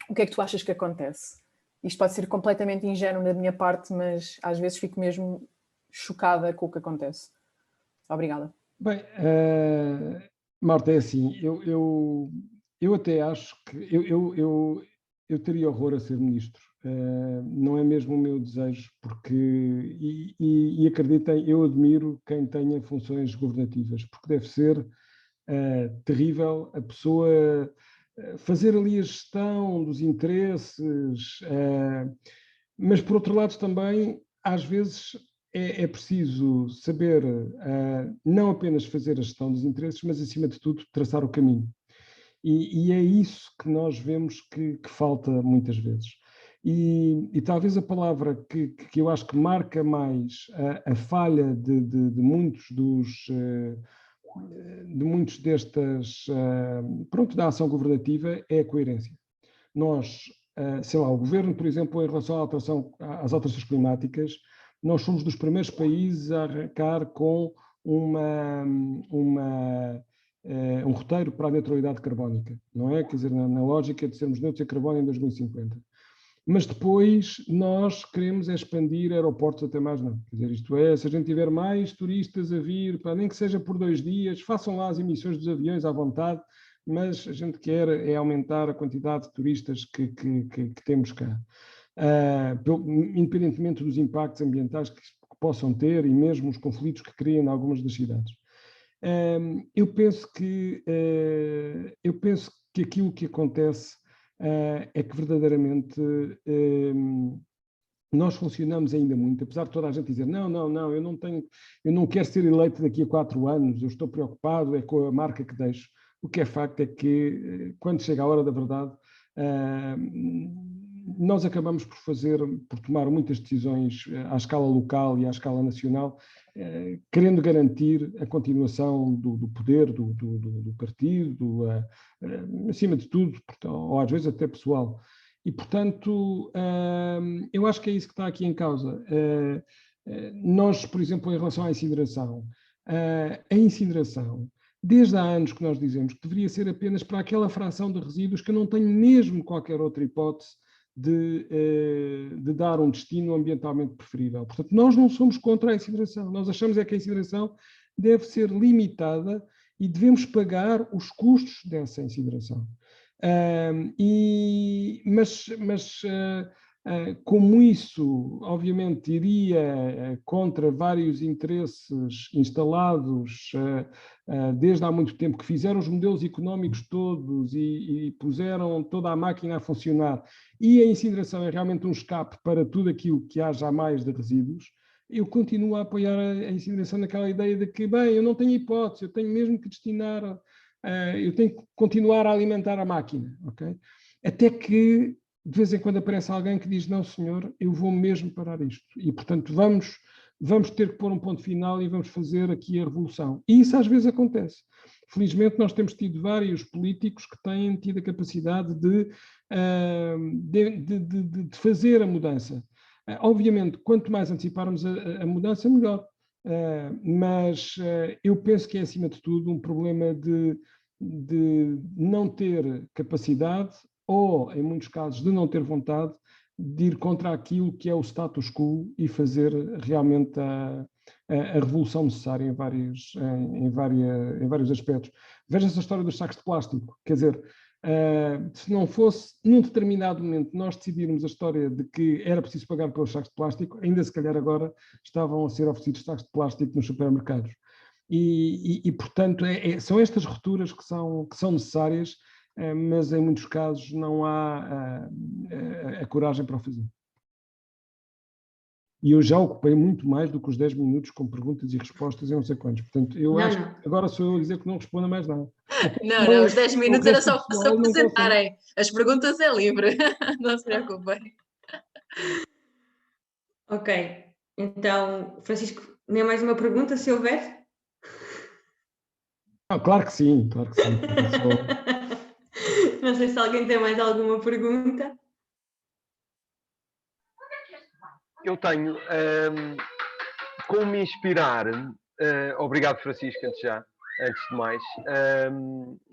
O que é que tu achas que acontece? Isto pode ser completamente ingênuo da minha parte, mas às vezes fico mesmo chocada com o que acontece. Obrigada. Bem, Marta, é assim, eu até acho que eu teria horror a ser ministro, não é mesmo o meu desejo, porque, e acreditem, eu admiro quem tenha funções governativas, porque deve ser terrível a pessoa fazer ali a gestão dos interesses, mas por outro lado também, às vezes, é preciso saber não apenas fazer a gestão dos interesses, mas acima de tudo traçar o caminho. E é isso que nós vemos que falta muitas vezes. E talvez a palavra que eu acho que marca mais a falha de muitos destas, da ação governativa é a coerência. Nós, sei lá, o governo, por exemplo, em relação às alterações climáticas, nós somos dos primeiros países a arrancar com um roteiro para a neutralidade carbónica, não é? Quer dizer, na lógica de sermos neutros em carbono em 2050. Mas depois nós queremos expandir aeroportos até mais não. Quer dizer, isto é, se a gente tiver mais turistas a vir, nem que seja por 2 dias, façam lá as emissões dos aviões à vontade, mas a gente quer é aumentar a quantidade de turistas que temos cá. independentemente dos impactos ambientais que possam ter e mesmo os conflitos que criam em algumas das cidades. Eu penso que aquilo que acontece é que verdadeiramente nós funcionamos ainda muito, apesar de toda a gente dizer não, eu não quero ser eleito daqui a 4 anos, eu estou preocupado é com a marca que deixo. O que é facto é que quando chega a hora da verdade, nós acabamos por tomar muitas decisões à escala local e à escala nacional, querendo garantir a continuação do poder do partido, acima de tudo, ou às vezes até pessoal. E, portanto, eu acho que é isso que está aqui em causa. Nós, por exemplo, em relação à incineração, a incineração, desde há anos que nós dizemos que deveria ser apenas para aquela fração de resíduos que eu não tenho mesmo qualquer outra hipótese de dar um destino ambientalmente preferível. Portanto, nós não somos contra a incineração. Nós achamos é que a incineração deve ser limitada e devemos pagar os custos dessa incineração. Como isso, obviamente, iria contra vários interesses instalados desde há muito tempo, que fizeram os modelos económicos todos e puseram toda a máquina a funcionar, e a incineração é realmente um escape para tudo aquilo que há jamais de resíduos, eu continuo a apoiar a incineração naquela ideia de que, bem, eu não tenho hipótese, eu tenho mesmo que destinar... eu tenho que continuar a alimentar a máquina, ok? Até que de vez em quando aparece alguém que diz, não senhor, eu vou mesmo parar isto. E portanto vamos ter que pôr um ponto final e vamos fazer aqui a revolução. E isso às vezes acontece. Felizmente nós temos tido vários políticos que têm tido a capacidade de fazer a mudança. Obviamente, quanto mais anteciparmos a mudança, melhor. Mas eu penso que é, acima de tudo, um problema de não ter capacidade ou, em muitos casos, de não ter vontade de ir contra aquilo que é o status quo e fazer realmente a revolução necessária em vários aspectos. Veja essa história dos sacos de plástico. Quer dizer, se não fosse, num determinado momento, nós decidirmos a história de que era preciso pagar pelos sacos de plástico, ainda se calhar agora estavam a ser oferecidos sacos de plástico nos supermercados. Portanto, são estas rupturas que são necessárias, mas em muitos casos não há a coragem para o fazer. E eu já ocupei muito mais do que os 10 minutos com perguntas e respostas e não sei quantos. Portanto, eu acho que agora sou eu a dizer que não respondo a mais nada. Não, os 10 minutos era só para se apresentarem. As perguntas é livre, não se preocupem. Ok, então, Francisco, nem mais uma pergunta, se houver? Não, claro que sim, claro que sim. Não sei se alguém tem mais alguma pergunta. Eu tenho como me inspirar, obrigado Francisco, antes de mais,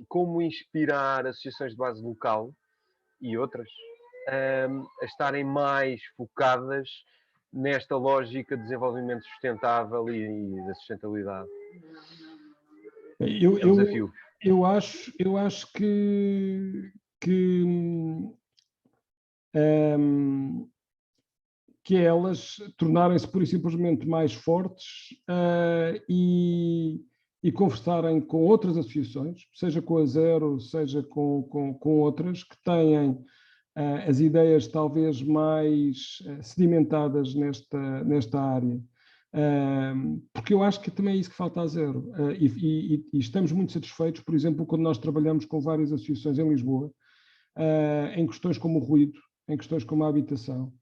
como inspirar associações de base local e outras a estarem mais focadas nesta lógica de desenvolvimento sustentável e da sustentabilidade. É um desafio. Eu acho que elas tornarem-se pura e simplesmente mais fortes e conversarem com outras associações, seja com a Zero, seja com outras, que têm as ideias talvez mais sedimentadas nesta área. Porque eu acho que também é isso que falta à Zero. E estamos muito satisfeitos, por exemplo, quando nós trabalhamos com várias associações em Lisboa, em questões como o ruído, em questões como a habitação.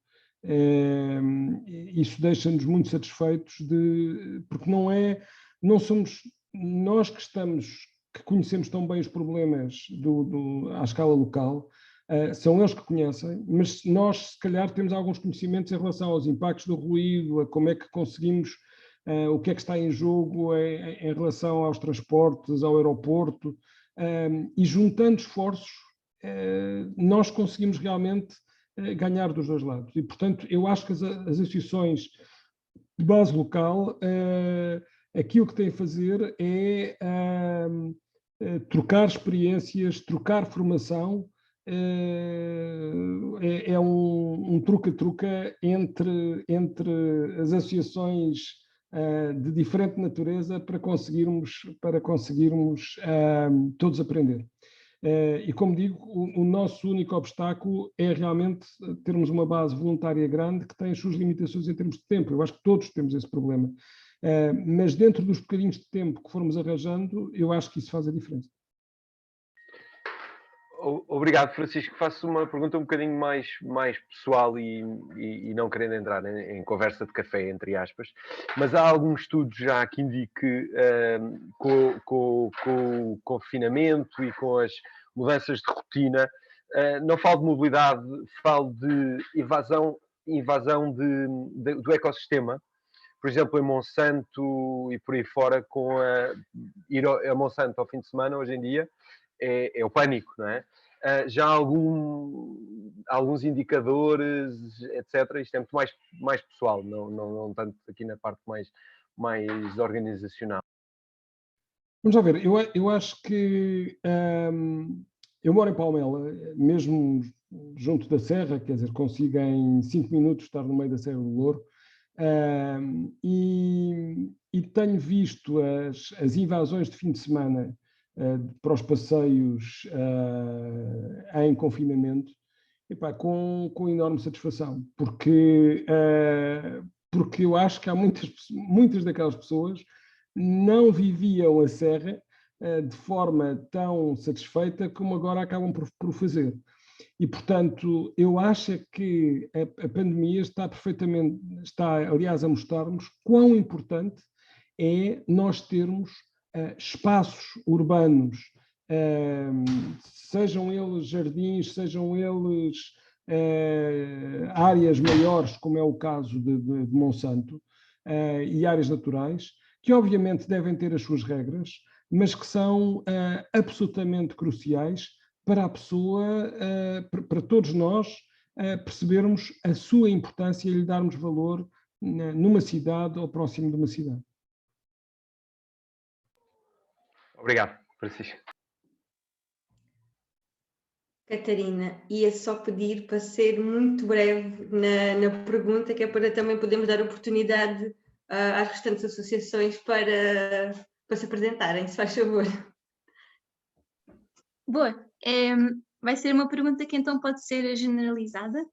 Isso deixa-nos muito satisfeitos, porque não somos nós que conhecemos tão bem os problemas à escala local, são eles que conhecem, mas nós se calhar temos alguns conhecimentos em relação aos impactos do ruído, a como é que conseguimos, o que é que está em jogo em relação aos transportes, ao aeroporto, e juntando esforços, nós conseguimos realmente ganhar dos dois lados. E, portanto, eu acho que as associações de base local, aquilo que têm a fazer é trocar experiências, trocar formação, é um truca-truca entre as associações de diferente natureza para conseguirmos todos aprender. E como digo, o nosso único obstáculo é realmente termos uma base voluntária grande que tem as suas limitações em termos de tempo. Eu acho que todos temos esse problema. Mas dentro dos bocadinhos de tempo que formos arranjando, eu acho que isso faz a diferença. Obrigado, Francisco. Faço uma pergunta um bocadinho mais pessoal e não querendo entrar em conversa de café, entre aspas, mas há alguns estudos já que indique com o confinamento e com as mudanças de rotina, não falo de mobilidade, falo de invasão do ecossistema. Por exemplo, em Monsanto e por aí fora, ir a Monsanto ao fim de semana, hoje em dia, é o pânico, não é? Já há alguns indicadores, etc. Isto é muito mais pessoal, não tanto aqui na parte mais organizacional. Vamos lá ver, eu acho que eu moro em Palmela, mesmo junto da Serra, quer dizer, consigo em 5 minutos estar no meio da Serra do Louro, e tenho visto as invasões de fim de semana para os passeios em confinamento, com enorme satisfação, porque eu acho que há muitas daquelas pessoas não viviam a Serra de forma tão satisfeita como agora acabam por fazer. E, portanto, eu acho que a pandemia está aliás, a mostrar-nos quão importante é nós termos espaços urbanos, sejam eles jardins, sejam eles áreas maiores, como é o caso de Monsanto, e áreas naturais, que obviamente devem ter as suas regras, mas que são absolutamente cruciais para a pessoa, para todos nós, percebermos a sua importância e lhe darmos valor numa cidade ou próximo de uma cidade. Obrigado, Francisco. Catarina, ia só pedir para ser muito breve na pergunta, que é para também podermos dar oportunidade às restantes associações para se apresentarem, se faz favor. Boa. Vai ser uma pergunta que então pode ser generalizada,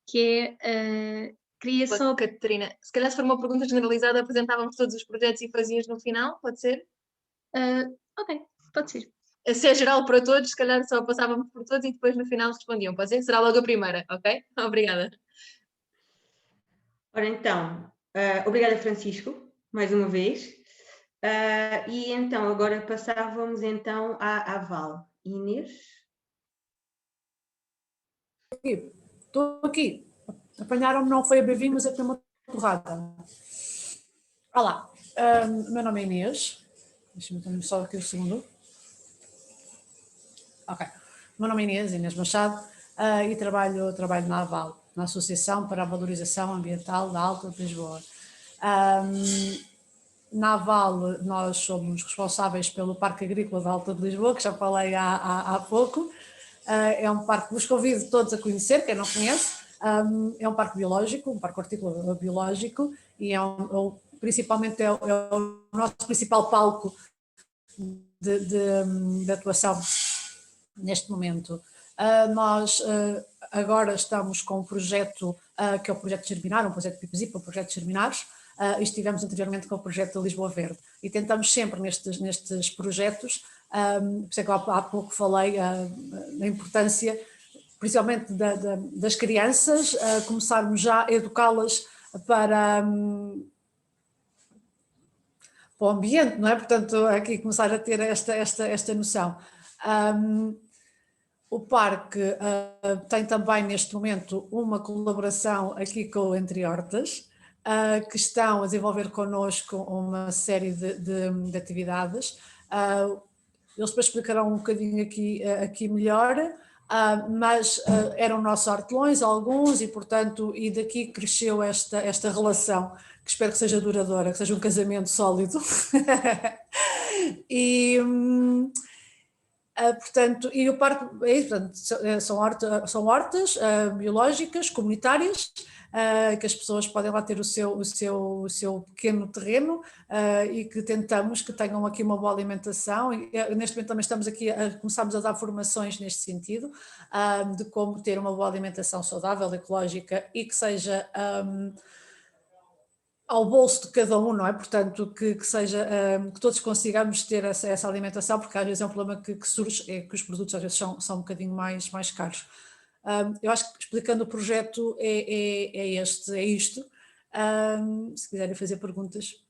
que é, queria só... Catarina, se calhar se for uma pergunta generalizada apresentávamos todos os projetos e fazias no final, pode ser? Ok, pode ser. Se é geral para todos, se calhar só passávamos por todos e depois no final respondiam, pode ser? Será logo a primeira, ok? Obrigada. Ora então, obrigada Francisco, mais uma vez. E então, agora passávamos então à Val. Inês? Estou aqui. Apanharam-me, não foi a beber, mas eu tenho uma torrada. Olá, meu nome é Inês. Deixa-me só aqui o segundo. Ok. Meu nome é Inês Machado, e trabalho na AVAL, na Associação para a Valorização Ambiental da Alta de Lisboa. Na AVAL nós somos responsáveis pelo Parque Agrícola da Alta de Lisboa, que já falei há pouco. É um parque que vos convido todos a conhecer, quem não conhece. É um parque biológico, um parque hortícola biológico, e principalmente é o nosso principal palco de atuação neste momento. Nós agora estamos com um projeto que é o projeto Germinar, um projeto Piposipa, um projeto Germinares, e estivemos anteriormente com o projeto de Lisboa Verde. E tentamos sempre nestes projetos, por isso é que há pouco falei da importância, principalmente das crianças, começarmos já a educá-las para o ambiente, não é? Portanto, aqui começar a ter esta noção. O parque tem também neste momento uma colaboração aqui com o Entre Hortas, que estão a desenvolver connosco uma série de atividades. Eles depois explicarão um bocadinho aqui melhor, mas eram nossos hortelões alguns e, portanto, e daqui cresceu esta relação, que espero que seja duradoura, que seja um casamento sólido. Portanto, e o parque, portanto, são hortas biológicas, comunitárias, que as pessoas podem lá ter o seu pequeno terreno e que tentamos que tenham aqui uma boa alimentação. E, neste momento também estamos aqui, começamos a dar formações neste sentido, de como ter uma boa alimentação saudável, ecológica e que seja ao bolso de cada um, não é? Portanto, que seja, que todos consigamos ter essa alimentação, porque às vezes é um problema que surge, é que os produtos às vezes são um bocadinho mais caros. Eu acho que explicando o projeto é isto. Se quiserem fazer perguntas.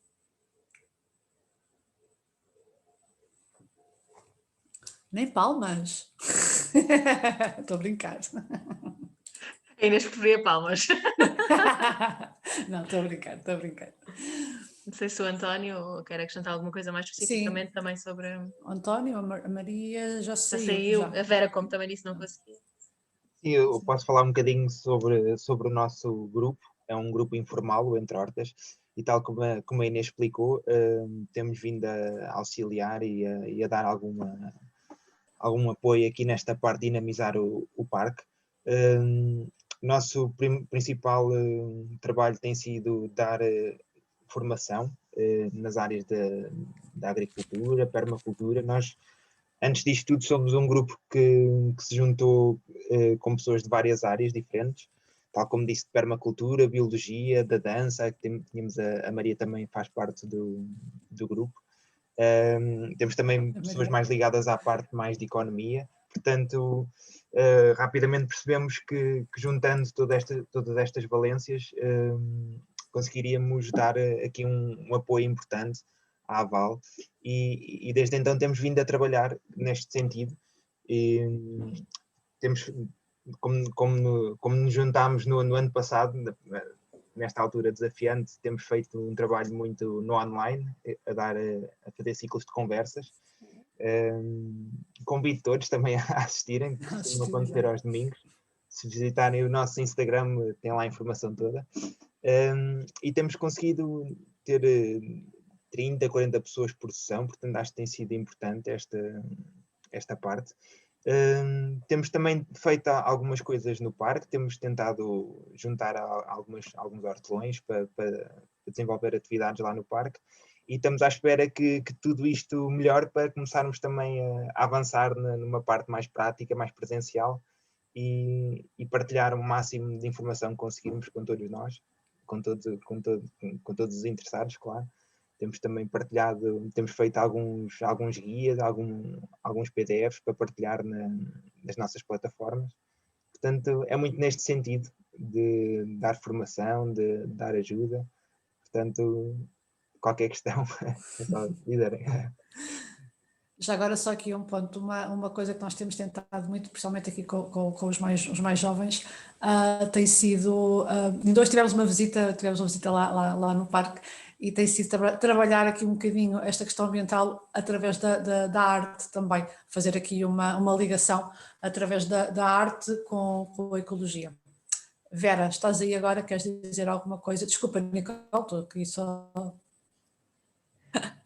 Nem palmas. Estou a brincar. A Inês preferia palmas. Não, estou a brincar. Não sei se o António quer acrescentar alguma coisa mais especificamente também sobre... António, a Maria já saiu. Já. A Vera, como também disse, não conseguia. Sim, eu posso falar um bocadinho sobre o nosso grupo. É um grupo informal, o Entre Hortas, e tal como a Inês explicou, temos vindo a auxiliar e a dar algum apoio aqui nesta parte de dinamizar o parque. Nosso principal trabalho tem sido dar formação nas áreas da agricultura, permacultura. Nós, antes disto tudo, somos um grupo que se juntou com pessoas de várias áreas diferentes, tal como disse, de permacultura, biologia, da dança, tínhamos a Maria também faz parte do grupo. Temos também pessoas mais ligadas à parte mais de economia, portanto, rapidamente percebemos que juntando todas estas valências, conseguiríamos dar aqui um apoio importante à Aval, e desde então temos vindo a trabalhar neste sentido. E temos, como nos juntámos no ano passado, nesta altura desafiante, temos feito um trabalho muito no online, a fazer ciclos de conversas. Convido todos também a assistirem, que costumam acontecer aos domingos. Se visitarem o nosso Instagram, tem lá a informação toda. E temos conseguido ter 30, 40 pessoas por sessão, portanto acho que tem sido importante esta parte. Temos também feito algumas coisas no parque, temos tentado juntar alguns hortelões para desenvolver atividades lá no parque, e estamos à espera que tudo isto melhore para começarmos também a avançar numa parte mais prática, mais presencial, e partilhar o máximo de informação que conseguirmos com todos nós, com todos os interessados, claro. Temos também partilhado, temos feito alguns guias, alguns PDFs para partilhar nas nossas plataformas. Portanto, é muito neste sentido de dar formação, de dar ajuda. Portanto, qualquer questão, é só liderem. Já agora só aqui um ponto, uma coisa que nós temos tentado muito, principalmente aqui com os mais jovens, tem sido, ainda hoje tivemos uma visita lá no parque, e tem sido trabalhar aqui um bocadinho esta questão ambiental através da arte também, fazer aqui uma ligação através da arte com a ecologia. Vera, estás aí agora, queres dizer alguma coisa? Desculpa, Nicole, estou aqui só...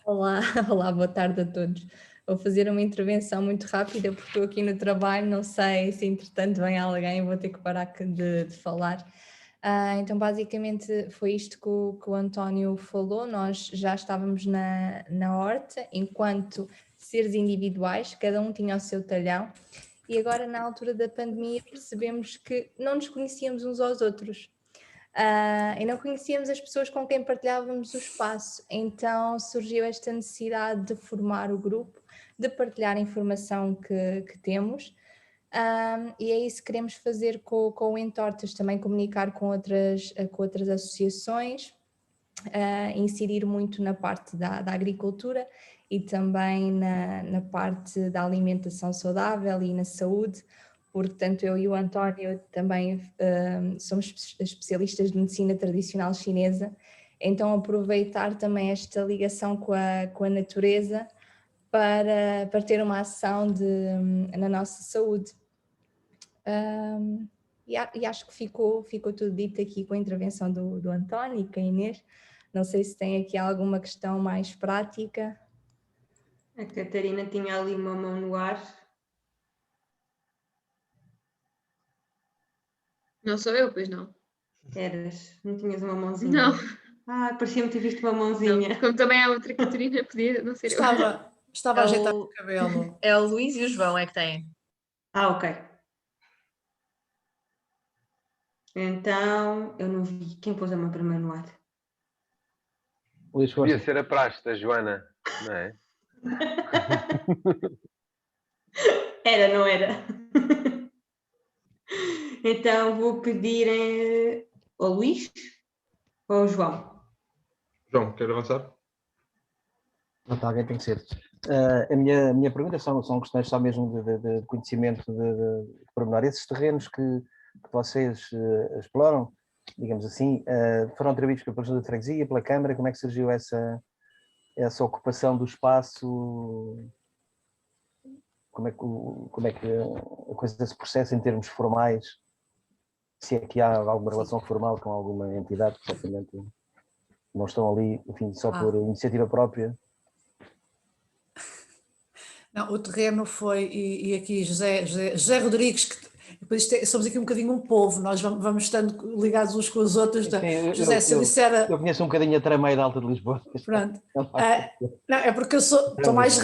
Olá, boa tarde a todos. Vou fazer uma intervenção muito rápida porque estou aqui no trabalho, não sei se entretanto vem alguém, vou ter que parar de falar. Então basicamente foi isto que o António falou, nós já estávamos na horta enquanto seres individuais, cada um tinha o seu talhão, e agora na altura da pandemia percebemos que não nos conhecíamos uns aos outros. E não conhecíamos as pessoas com quem partilhávamos o espaço, então surgiu esta necessidade de formar o grupo, de partilhar a informação que temos, e é isso que queremos fazer com o Entre Hortas, também comunicar com outras associações, incidir muito na parte da agricultura e também na parte da alimentação saudável e na saúde, porque tanto eu e o António também somos especialistas de medicina tradicional chinesa, então aproveitar também esta ligação com a natureza para ter uma ação na nossa saúde. E acho que ficou tudo dito aqui com a intervenção do António e com a Inês. Não sei se tem aqui alguma questão mais prática. A Catarina tinha ali uma mão no ar, Não sou eu, pois não. Eras, não tinhas uma mãozinha? Não. Ah, parecia-me ter visto uma mãozinha. Não. Como também há outra Catarina, podia não ser eu. Estava a ajeitar o cabelo. É o Luís e o João é que têm. Ah, ok. Então, eu não vi. Quem pôs a mão primeiro no ar? Devia ser a praxe da Joana, não é? Era, não era? Então, vou pedir ao Luís ou ao João? João, quer avançar? Alguém tem que ser. A minha pergunta são questões só mesmo de conhecimento de pormenor. Esses terrenos que vocês exploram, digamos assim, foram atribuídos pela Junta de Freguesia, pela Câmara. Como é que surgiu essa ocupação do espaço? Como é que a coisa se processa em termos formais? Se é que há alguma relação formal com alguma entidade que certamente não estão ali, enfim, só por iniciativa própria? Não, o terreno foi, e aqui José Rodrigues, que depois somos aqui um bocadinho um povo, nós vamos estando ligados uns com os outros. José, se eu disser... Eu conheço um bocadinho a Trameia da Alta de Lisboa. Pronto. Não, é porque eu estou mais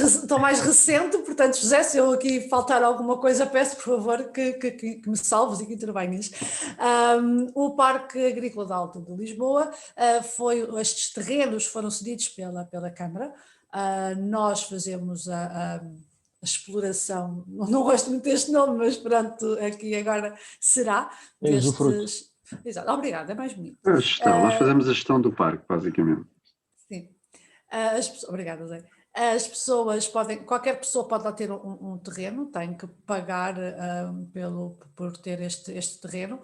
recente, portanto, José, se eu aqui faltar alguma coisa, peço, por favor, que me salves e que intervenhas. O Parque Agrícola da Alta de Lisboa, estes terrenos foram cedidos pela Câmara. Nós fazemos a exploração, não gosto muito deste nome, mas pronto, aqui agora será destes... Exato, obrigada, é mais bonito. A gestão, nós fazemos a gestão do parque, basicamente. Sim, obrigada, Zé. As pessoas qualquer pessoa pode lá ter um terreno, tem que pagar por ter este terreno,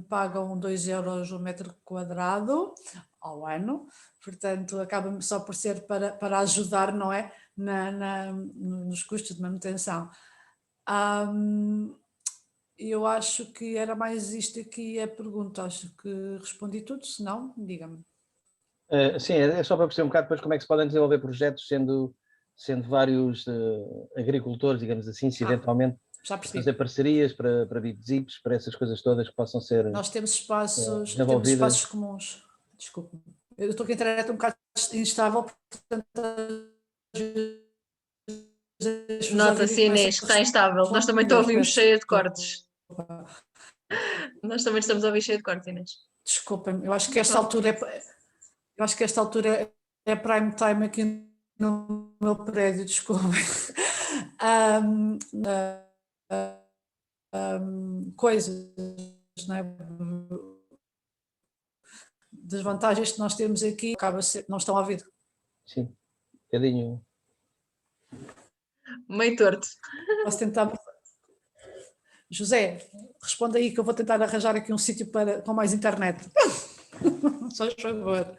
pagam 2 euros o metro quadrado ao ano, portanto acaba só por ser para ajudar, não é, nos custos de manutenção. Eu acho que era mais isto aqui a pergunta, acho que respondi tudo, se não, diga-me. Sim, é só para perceber um bocado depois como é que se podem desenvolver projetos sendo vários agricultores, digamos assim, se eventualmente fazer parcerias para BIP-ZIPs, para essas coisas todas que possam ser Nós temos espaços comuns. Desculpe-me. Eu estou com a internet um bocado instável, portanto... Nota-se, Inês, que está instável. Nós também te ouvimos cheia de cortes. Nós também estamos a ouvir cheia de cortes, Inês. Desculpem, eu acho que esta altura é prime time aqui no meu prédio, desculpem. Coisas, não é? Desvantagens que nós temos aqui, não estão a ouvir. Sim, um bocadinho. Meio torto. Posso tentar... José, responda aí que eu vou tentar arranjar aqui um sítio com mais internet. Só por favor.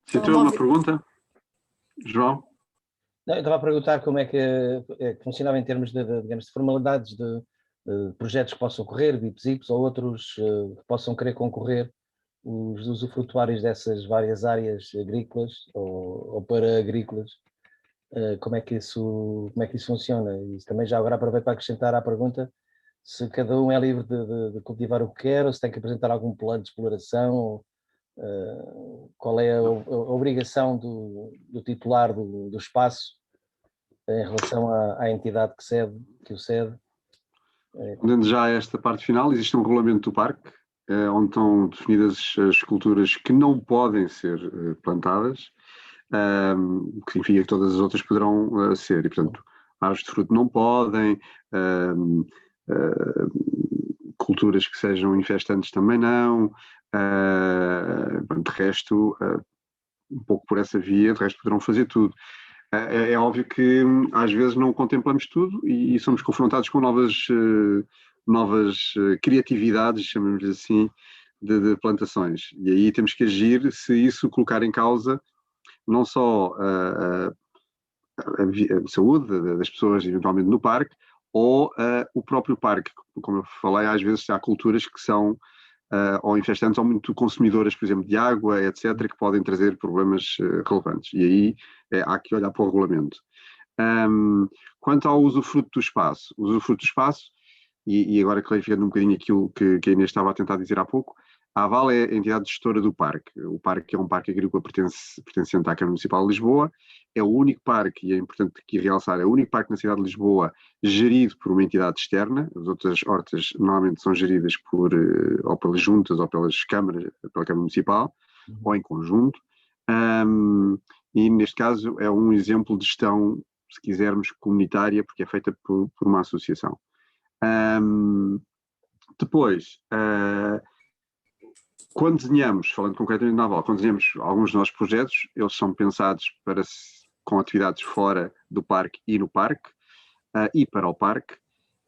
Se tiver uma pergunta, João? Não, eu estava a perguntar como é que funcionava em termos digamos, de formalidades de projetos que possam ocorrer, BIP-ZIPs ou outros que possam querer concorrer, os usufrutuários dessas várias áreas agrícolas ou para agrícolas. Como é que isso funciona? E também já agora aproveito para acrescentar à pergunta se cada um é livre de cultivar o que quer ou se tem que apresentar algum plano de exploração, qual é a obrigação do titular do espaço em relação à entidade que o cede. Respondendo já a esta parte final, existe um regulamento do parque onde estão definidas as culturas que não podem ser plantadas, o que significa que todas as outras poderão ser, e portanto árvores de fruto não podem, culturas que sejam infestantes também não, de resto, um pouco por essa via, de resto poderão fazer tudo. É óbvio que às vezes não contemplamos tudo e somos confrontados com novas criatividades, chamamos assim, de plantações, e aí temos que agir se isso colocar em causa não só a saúde das pessoas eventualmente no parque, ou o próprio parque. Como eu falei, às vezes há culturas que são ou infestantes ou muito consumidoras, por exemplo, de água, etc., que podem trazer problemas relevantes. E aí há que olhar para o regulamento. Quanto ao usufruto do espaço, e agora clarificando um bocadinho aquilo que a Inês estava a tentar dizer há pouco, a Aval é a entidade gestora do parque. O parque é um parque agrícola pertencente à Câmara Municipal de Lisboa, é o único parque, e é importante aqui realçar, é o único parque na cidade de Lisboa gerido por uma entidade externa. As outras hortas normalmente são geridas ou pelas juntas ou pelas câmaras, pela Câmara Municipal, ou em conjunto. E neste caso é um exemplo de gestão, se quisermos, comunitária, porque é feita por uma associação. Depois, quando desenhamos, falando concretamente na Aval, quando desenhamos alguns dos nossos projetos, eles são pensados com atividades fora do parque e no parque, e para o parque,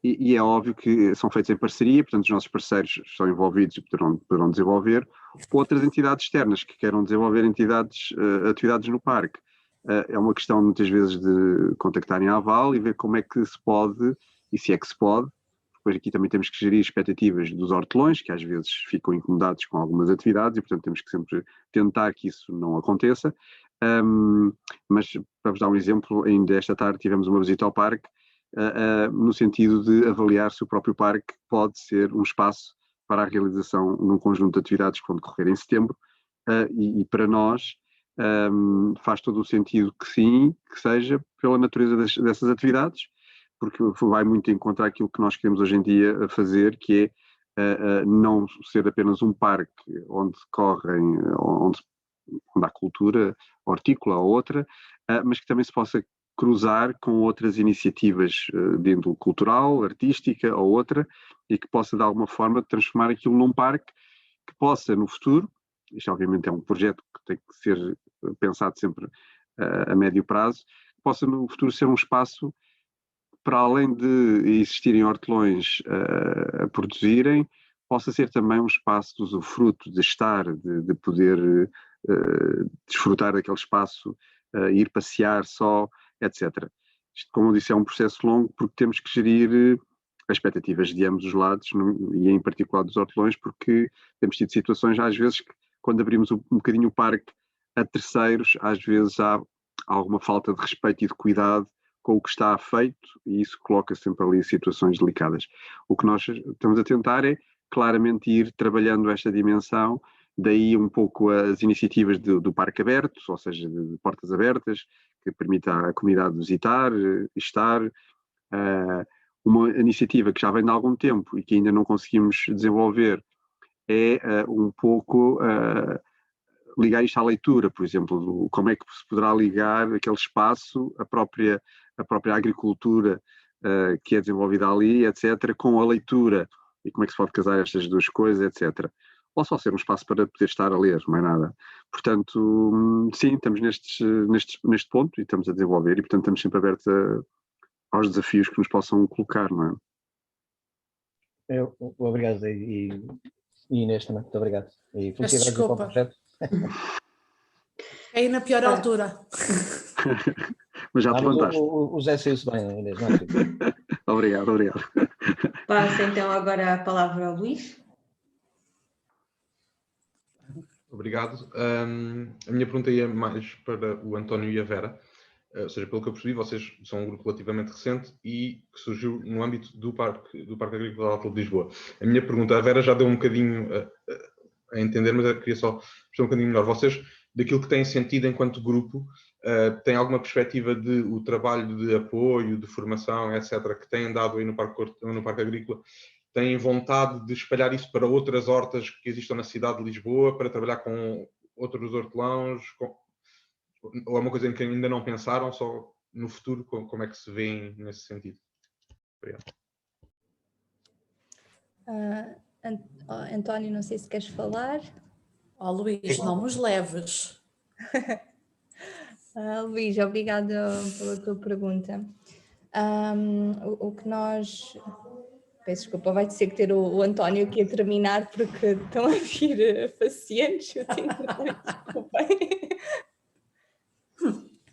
e é óbvio que são feitos em parceria, portanto os nossos parceiros estão envolvidos e poderão desenvolver outras entidades externas que queiram desenvolver atividades no parque. É uma questão muitas vezes de contactarem a Aval e ver como é que se pode, e se é que se pode. Depois aqui também temos que gerir expectativas dos hortelões, que às vezes ficam incomodados com algumas atividades e portanto temos que sempre tentar que isso não aconteça. Mas para vos dar um exemplo, ainda esta tarde tivemos uma visita ao parque, no sentido de avaliar se o próprio parque pode ser um espaço para a realização de um conjunto de atividades que vão decorrer em setembro, e para nós faz todo o sentido que sim, que seja pela natureza dessas atividades, porque vai muito encontrar aquilo que nós queremos hoje em dia fazer, que é não ser apenas um parque onde há cultura hortícola ou outra, mas que também se possa cruzar com outras iniciativas de índole cultural, artística ou outra, e que possa de alguma forma transformar aquilo num parque que possa no futuro, isto obviamente é um projeto que tem que ser pensado sempre a médio prazo, que possa no futuro ser um espaço para além de existirem hortelões a produzirem, possa ser também um espaço de usufruto, de estar, de poder desfrutar daquele espaço, ir passear só, etc. Isto, como eu disse, é um processo longo porque temos que gerir as expectativas de ambos os lados, e em particular dos hortelões, porque temos tido situações, às vezes, que quando abrimos um bocadinho o parque a terceiros, às vezes há alguma falta de respeito e de cuidado com o que está feito, e isso coloca sempre ali situações delicadas. O que nós estamos a tentar é claramente ir trabalhando esta dimensão, daí um pouco as iniciativas do parque aberto, ou seja, de portas abertas, que permita à comunidade visitar, estar. Uma iniciativa que já vem de algum tempo e que ainda não conseguimos desenvolver é um pouco ligar isto à leitura, por exemplo, como é que se poderá ligar aquele espaço, a própria agricultura que é desenvolvida ali, etc., com a leitura, e como é que se pode casar estas duas coisas, etc. Ou só ser um espaço para poder estar a ler, mais nada. Portanto, sim, estamos neste ponto e estamos a desenvolver, e portanto estamos sempre abertos aos desafios que nos possam colocar, não é? Obrigado, e Inês também, muito obrigado. E felicidades para o projeto. É aí na pior altura. Mas já te levantaste. O Zé saiu-se bem, Inês, não é? Obrigado. Passa então agora a palavra ao Luís. Obrigado. A minha pergunta ia mais para o António e a Vera. Ou seja, pelo que eu percebi, vocês são um grupo relativamente recente e que surgiu no âmbito do Parque Agrícola da Alta de Lisboa. A minha pergunta, a Vera já deu um bocadinho a entender, mas eu queria só perceber um bocadinho melhor. Vocês, daquilo que têm sentido enquanto grupo, têm alguma perspectiva de o trabalho de apoio, de formação, etc., que têm dado aí no Parque Agrícola? Têm vontade de espalhar isso para outras hortas que existam na cidade de Lisboa, para trabalhar com outros hortelãos? Ou é uma coisa em que ainda não pensaram, só no futuro, como é que se vêem nesse sentido? Obrigado. António, não sei se queres falar. Luís, não nos leves. Luís, obrigada pela tua pergunta. O que nós... Peço desculpa, vai ter que ter o António aqui a terminar, porque estão a vir pacientes. Eu tenho que dar desculpa.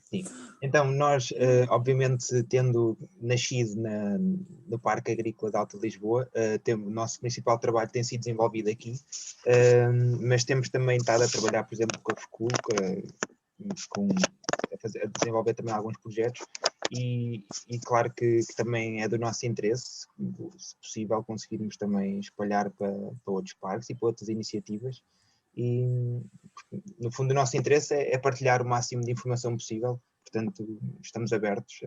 Sim. Então, nós, obviamente, tendo nascido no Parque Agrícola de Alta Lisboa, o nosso principal trabalho tem sido desenvolvido aqui, mas temos também estado a trabalhar, por exemplo, com a FECUL, a desenvolver também alguns projetos, e claro que também é do nosso interesse, se possível, conseguirmos também espalhar para outros parques e para outras iniciativas. E, no fundo, o nosso interesse é partilhar o máximo de informação possível, portanto, estamos abertos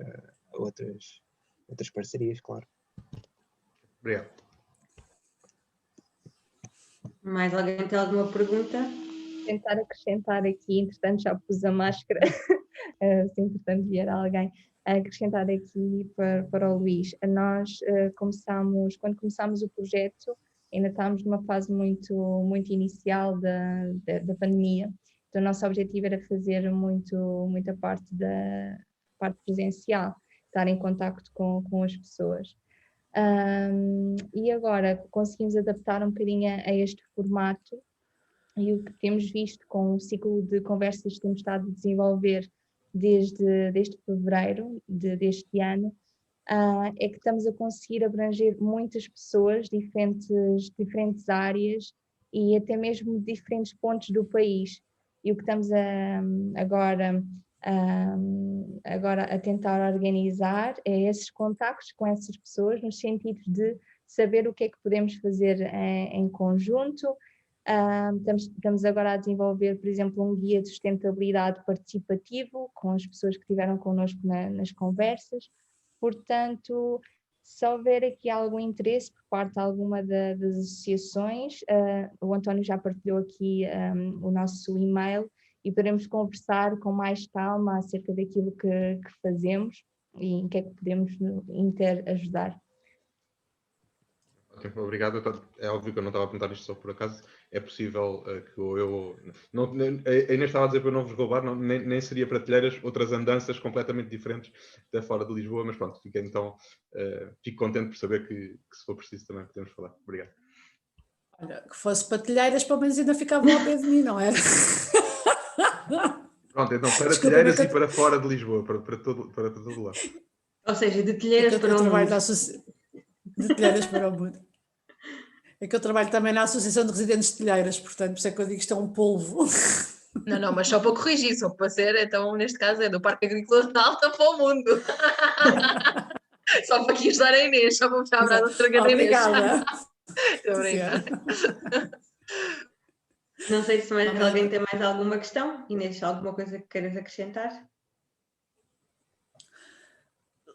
a outras parcerias, claro. Obrigado. Mais alguém tem alguma pergunta? Tentar acrescentar aqui, entretanto já pus a máscara, se entretanto vier alguém, acrescentar aqui para o Luís. Nós quando começámos o projeto, ainda estávamos numa fase muito inicial da pandemia, então o nosso objetivo era fazer muita parte da parte presencial, estar em contacto com as pessoas. E agora conseguimos adaptar um bocadinho a este formato, e o que temos visto com o ciclo de conversas que temos estado a desenvolver desde fevereiro deste ano, é que estamos a conseguir abranger muitas pessoas, diferentes áreas e até mesmo diferentes pontos do país. E o que estamos agora a tentar organizar é esses contactos com essas pessoas, no sentido de saber o que é que podemos fazer em conjunto. Estamos agora a desenvolver, por exemplo, um guia de sustentabilidade participativo com as pessoas que estiveram connosco nas conversas. Portanto, se houver aqui algum interesse por parte de alguma das associações, o António já partilhou aqui o nosso e-mail e poderemos conversar com mais calma acerca daquilo que fazemos e em que é que podemos ajudar. Obrigado. É óbvio que eu não estava a perguntar isto só por acaso. É possível que eu... a Inês estava a dizer para eu não vos roubar, nem seria prateleras, outras andanças completamente diferentes da fora de Lisboa, mas pronto, fico contente por saber que se for preciso também podemos falar. Obrigado. Olha, que fosse patelheiras, pelo menos ainda ficavam ao pé de mim, não era? Pronto, então para telheiras e para fora de Lisboa, para todo lado. Ou seja, de telheiras para o mundo. De telheiras para o mundo. É que eu trabalho também na Associação de Residentes de Telheiras, portanto, por isso é que eu digo que isto é um polvo. Não, mas só para corrigir, só para ser, então, neste caso, é do Parque Agrícola de Alta para o mundo. Só para aqui ajudar a Inês, só para puxar a brasa outra da Inês. Obrigada. Estou a brincar. Não sei se mais alguém tem mais alguma questão. Inês, alguma coisa que queiras acrescentar?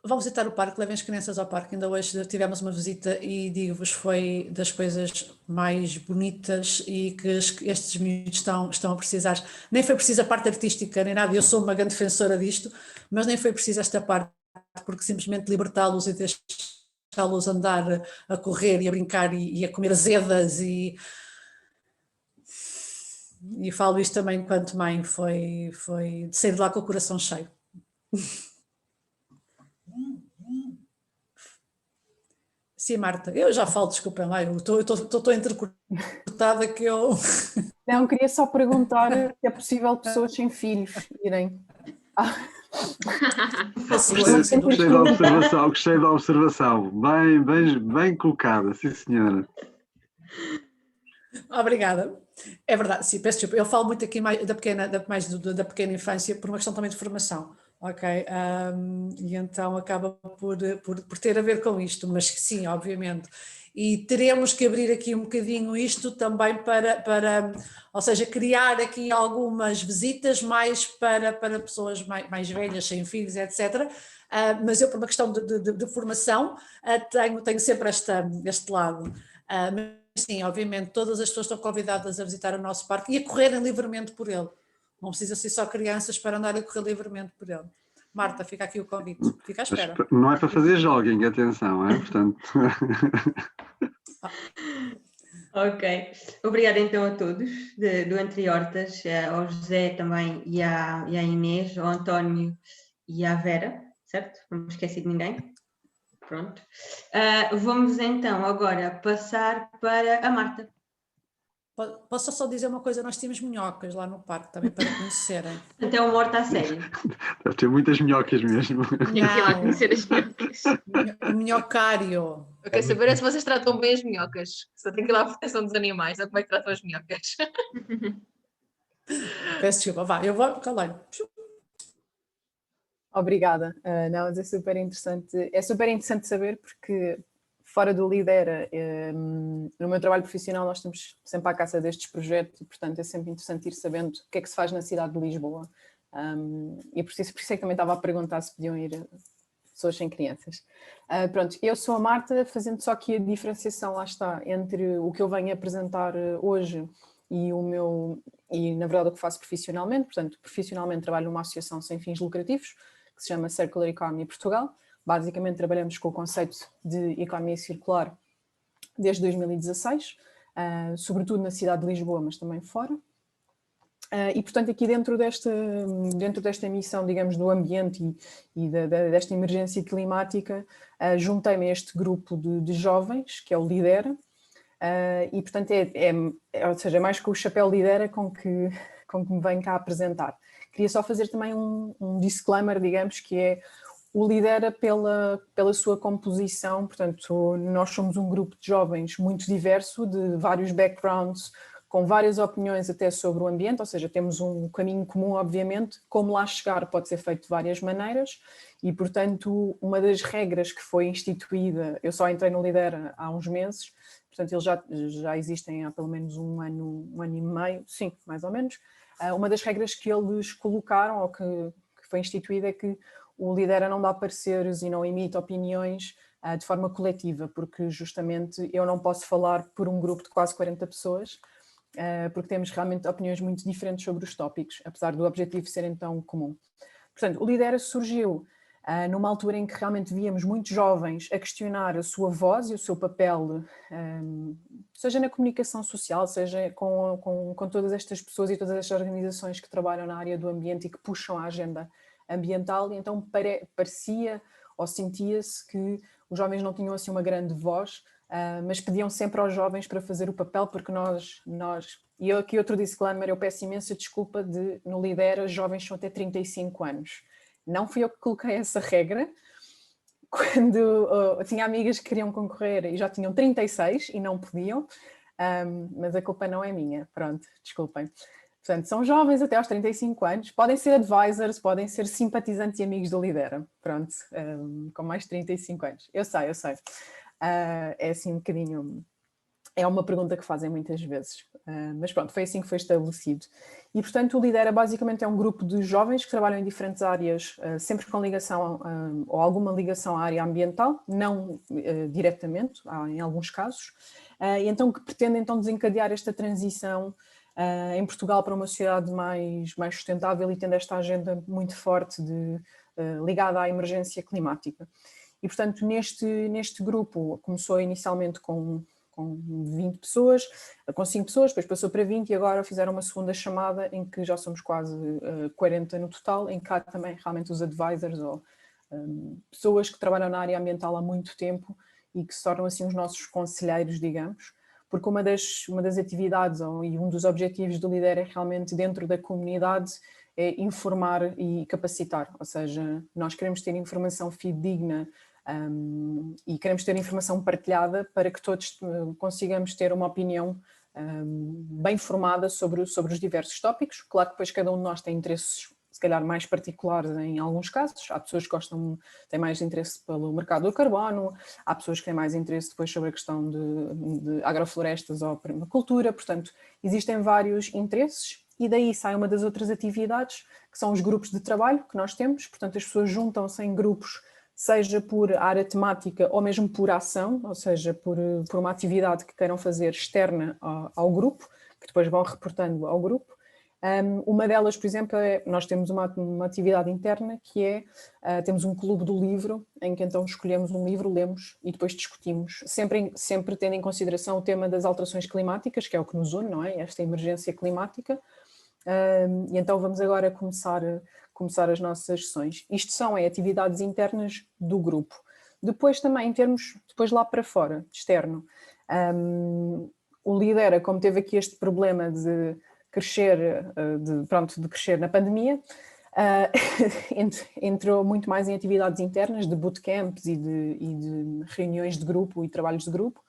Vão visitar o parque, levem as crianças ao parque. Ainda hoje tivemos uma visita e digo-vos, foi das coisas mais bonitas e que estes miúdos estão a precisar. Nem foi preciso a parte artística nem nada, eu sou uma grande defensora disto, mas nem foi preciso esta parte, porque simplesmente libertá-los e deixá-los andar a correr e a brincar e a comer azedas e falo isto também enquanto mãe, foi de sair de lá com o coração cheio. Sim, Marta, eu já falo, desculpem lá, eu estou entrecortada que eu... Não, queria só perguntar se é possível pessoas sem filhos irem. Gostei da observação, bem colocada, sim senhora. Obrigada. É verdade, sim, peço desculpa, eu falo muito aqui mais da pequena infância por uma questão também de formação. Ok, e então acaba por ter a ver com isto, mas sim, obviamente. E teremos que abrir aqui um bocadinho isto também ou seja, criar aqui algumas visitas mais para pessoas mais velhas, sem filhos, etc. Mas eu, por uma questão de formação, tenho sempre este lado. Mas sim, obviamente, todas as pessoas estão convidadas a visitar o nosso parque e a correrem livremente por ele. Não precisa ser só crianças para andarem a correr livremente por ele. Marta, fica aqui o convite. Fica à espera. Mas não é para fazer jogging, atenção, é? Portanto... Ok. Obrigada então a todos do Entre Hortas, ao José também e à Inês, ao António e à Vera, certo? Não me esqueci de ninguém. Pronto. Vamos então agora passar para a Marta. Posso só dizer uma coisa, nós tínhamos minhocas lá no parque também para conhecerem. Então, uma horta a sério. Deve ter muitas minhocas mesmo. Tinha que ir lá conhecer as minhocas. O minhocário. Eu quero saber se vocês tratam bem as minhocas. Só tenho que ir lá à proteção dos animais, ou como é que tratam as minhocas. Peço desculpa, vá, eu vou, calei. Obrigada. Não, mas é super interessante saber, porque fora do Lidera, no meu trabalho profissional nós estamos sempre à caça destes projetos e, portanto, é sempre interessante ir sabendo o que é que se faz na cidade de Lisboa. E por isso é que também estava a perguntar se podiam ir pessoas sem crianças. Pronto, eu sou a Marta, fazendo só aqui a diferenciação, lá está, entre o que eu venho apresentar hoje e na verdade o que faço profissionalmente. Portanto, profissionalmente trabalho numa associação sem fins lucrativos, que se chama Circular Economy Portugal. Basicamente trabalhamos com o conceito de economia circular desde 2016, sobretudo na cidade de Lisboa, mas também fora. E, portanto, aqui dentro desta missão, digamos, do ambiente e desta emergência climática, juntei-me a este grupo de jovens, que é o Lidera, e, portanto, ou seja, é mais com o chapéu Lidera com que me venho cá apresentar. Queria só fazer também um disclaimer, digamos, que é o Lidera pela sua composição. Portanto, nós somos um grupo de jovens muito diverso, de vários backgrounds, com várias opiniões até sobre o ambiente, ou seja, temos um caminho comum, obviamente. Como lá chegar pode ser feito de várias maneiras e, portanto, uma das regras que foi instituída, eu só entrei no Lidera há uns meses, portanto, eles já existem há pelo menos um ano e meio, sim, mais ou menos. Uma das regras que eles colocaram, ou que foi instituída, é que o Lidera não dá pareceres e não emite opiniões de forma coletiva, porque justamente eu não posso falar por um grupo de quase 40 pessoas, porque temos realmente opiniões muito diferentes sobre os tópicos, apesar do objetivo ser então comum. Portanto, o Lidera surgiu numa altura em que realmente víamos muitos jovens a questionar a sua voz e o seu papel, seja na comunicação social, seja com todas estas pessoas e todas estas organizações que trabalham na área do ambiente e que puxam a agenda ambiental, e então parecia ou sentia-se que os jovens não tinham assim uma grande voz, mas pediam sempre aos jovens para fazer o papel, porque e eu aqui outro disclaimer, eu peço imensa desculpa no Lidera, jovens são até 35 anos. Não fui eu que coloquei essa regra, quando eu tinha amigas que queriam concorrer e já tinham 36 e não podiam, mas a culpa não é minha, pronto, desculpem. Portanto, são jovens até aos 35 anos, podem ser advisors, podem ser simpatizantes e amigos do Lidera, pronto, com mais de 35 anos. Eu sei. É assim um bocadinho, é uma pergunta que fazem muitas vezes, mas pronto, foi assim que foi estabelecido. E, portanto, o Lidera basicamente é um grupo de jovens que trabalham em diferentes áreas, sempre com ligação, ou alguma ligação à área ambiental, não diretamente, em alguns casos, e então que pretendem então desencadear esta transição em Portugal para uma sociedade mais sustentável e tendo esta agenda muito forte ligada à emergência climática. E, portanto, neste grupo começou inicialmente com 20 pessoas, com 5 pessoas, depois passou para 20 e agora fizeram uma segunda chamada em que já somos quase 40 no total, em que há também realmente os advisors ou pessoas que trabalham na área ambiental há muito tempo e que se tornam assim os nossos conselheiros, digamos, porque uma das atividades e um dos objetivos do Lidera é realmente dentro da comunidade é informar e capacitar, ou seja, nós queremos ter informação fidedigna e queremos ter informação partilhada para que todos consigamos ter uma opinião bem formada sobre os diversos tópicos. Claro que depois cada um de nós tem interesses se calhar mais particulares em alguns casos, há pessoas que têm mais interesse pelo mercado do carbono, há pessoas que têm mais interesse depois sobre a questão de agroflorestas ou permacultura, portanto existem vários interesses e daí sai uma das outras atividades que são os grupos de trabalho que nós temos, portanto as pessoas juntam-se em grupos, seja por área temática ou mesmo por ação, ou seja, por uma atividade que queiram fazer externa ao grupo, que depois vão reportando ao grupo. Uma delas, por exemplo, nós temos uma atividade interna que temos um clube do livro, em que então escolhemos um livro, lemos e depois discutimos, sempre tendo em consideração o tema das alterações climáticas, que é o que nos une, não é? Esta emergência climática. E então vamos agora começar as nossas sessões. Isto são atividades internas do grupo. Depois também, em termos, depois lá para fora, externo, o Lidera, como teve aqui este problema de crescer, de crescer na pandemia, entrou muito mais em atividades internas, de bootcamps e de reuniões de grupo e trabalhos de grupo.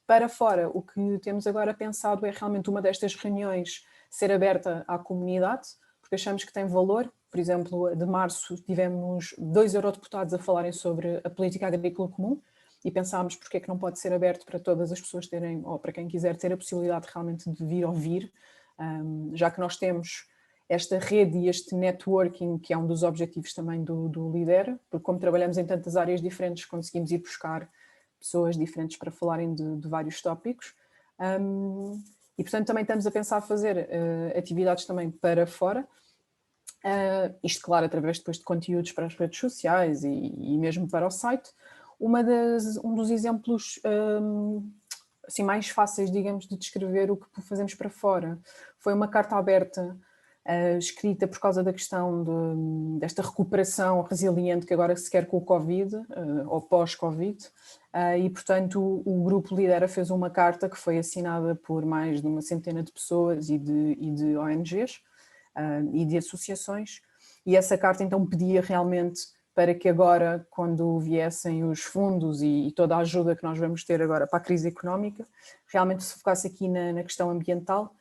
Para fora, o que temos agora pensado é realmente uma destas reuniões ser aberta à comunidade, porque achamos que tem valor Por exemplo, de março tivemos 2 eurodeputados a falarem sobre a política agrícola comum e pensámos porque é que não pode ser aberto para todas as pessoas terem, ou para quem quiser ter a possibilidade realmente de vir ouvir, já que nós temos esta rede e este networking, que é um dos objetivos também do Lidera, porque como trabalhamos em tantas áreas diferentes, conseguimos ir buscar pessoas diferentes para falarem de vários tópicos. E, portanto, também estamos a pensar fazer atividades também para fora, isto, claro, através depois de conteúdos para as redes sociais e mesmo para o site. Um dos exemplos assim, mais fáceis, digamos, de descrever o que fazemos para fora foi uma carta aberta escrita por causa da questão desta recuperação resiliente que agora se quer com o Covid, ou pós-Covid, e portanto o grupo Lidera fez uma carta que foi assinada por mais de uma centena de pessoas e de ONGs e de associações, e essa carta então pedia realmente para que agora, quando viessem os fundos e toda a ajuda que nós vamos ter agora para a crise económica, realmente se focasse aqui na questão ambiental.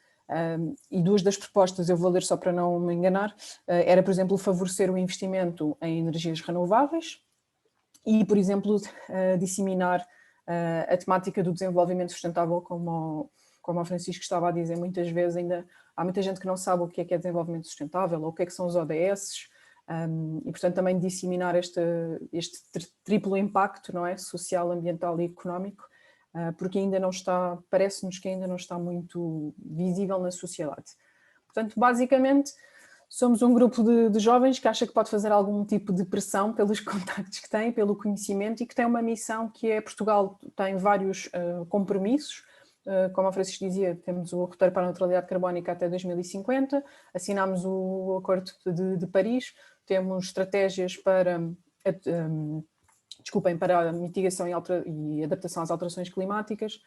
E 2 das propostas, eu vou ler só para não me enganar, era, por exemplo, favorecer o investimento em energias renováveis e, por exemplo, disseminar a temática do desenvolvimento sustentável, como o Francisco estava a dizer, muitas vezes ainda há muita gente que não sabe o que é desenvolvimento sustentável ou o que são os ODS, e, portanto, também disseminar este triplo impacto, não é? Social, ambiental e económico, porque ainda não está, parece-nos que ainda não está muito visível na sociedade. Portanto, basicamente, somos um grupo de jovens que acha que pode fazer algum tipo de pressão pelos contactos que tem, pelo conhecimento, e que tem uma missão que é: Portugal tem vários compromissos, como a Francisco dizia, temos o roteiro para a neutralidade carbónica até 2050, assinámos o Acordo de Paris, temos estratégias para a mitigação e adaptação às alterações climáticas,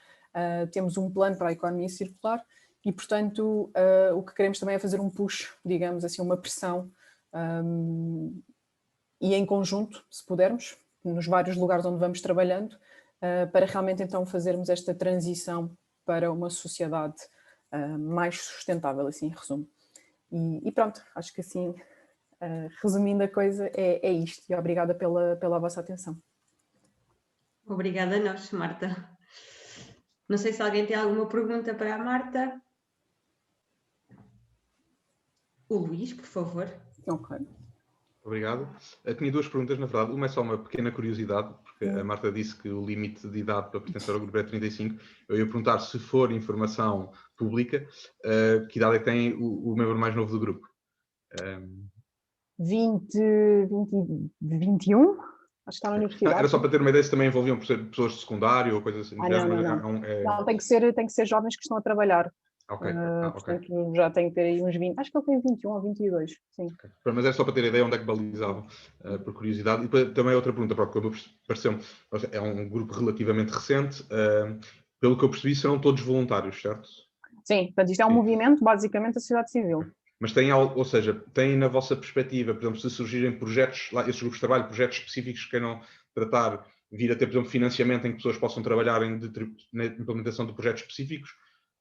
temos um plano para a economia circular e, portanto, o que queremos também é fazer um push, digamos assim, uma pressão, e em conjunto, se pudermos, nos vários lugares onde vamos trabalhando, para realmente então fazermos esta transição para uma sociedade mais sustentável, assim, em resumo. E pronto, acho que assim, resumindo a coisa, é isto, e obrigada pela vossa atenção. Obrigada a nós, Marta. Não sei se alguém tem alguma pergunta para a Marta. O Luís, por favor. Ok. Obrigado. Eu tinha 2 perguntas, na verdade. Uma é só uma pequena curiosidade, porque a Marta disse que o limite de idade para pertencer ao grupo é 35. Eu ia perguntar, se for informação pública, que idade é que tem o membro mais novo do grupo? 21? Acho que está na universidade. Era só para ter uma ideia se também envolviam pessoas de secundário ou coisas assim. Não, tem que ser jovens que estão a trabalhar. Portanto, já tem que ter aí uns 20. Acho que ele tem 21 ou 22, sim. Okay. Mas é só para ter ideia onde é que balizavam, por curiosidade. E também outra pergunta, porque pareceu-me, é um grupo relativamente recente. Pelo que eu percebi, serão todos voluntários, certo? Sim, portanto, isto é um movimento, basicamente, da sociedade civil. Mas tem algo, ou seja, tem na vossa perspectiva, por exemplo, se surgirem projetos, lá, esses grupos de trabalho, projetos específicos que queiram tratar, vir a ter, por exemplo, financiamento em que pessoas possam trabalhar na implementação de projetos específicos,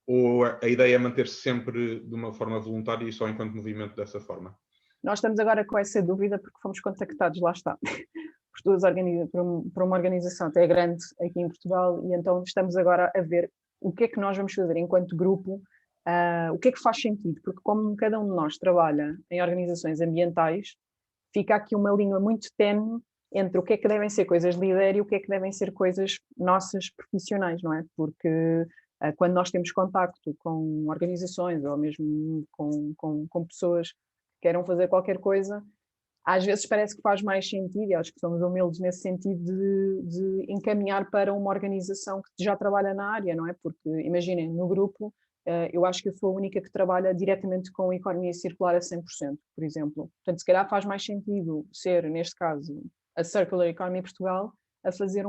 ou a ideia é manter-se sempre de uma forma voluntária e só enquanto movimento dessa forma? Nós estamos agora com essa dúvida porque fomos contactados, lá está, por uma organização até grande aqui em Portugal, e então estamos agora a ver o que é que nós vamos fazer enquanto grupo, o que é que faz sentido, porque como cada um de nós trabalha em organizações ambientais, fica aqui uma linha muito tenue entre o que é que devem ser coisas de líder e o que é que devem ser coisas nossas profissionais, não é? Porque quando nós temos contacto com organizações ou mesmo com pessoas que queiram fazer qualquer coisa, às vezes parece que faz mais sentido, e acho que somos humildes nesse sentido, de encaminhar para uma organização que já trabalha na área, não é? Porque, imaginem, no grupo, eu acho que eu sou a única que trabalha diretamente com a economia circular a 100%, por exemplo. Portanto, se calhar faz mais sentido ser, neste caso, a Circular Economy Portugal, a fazer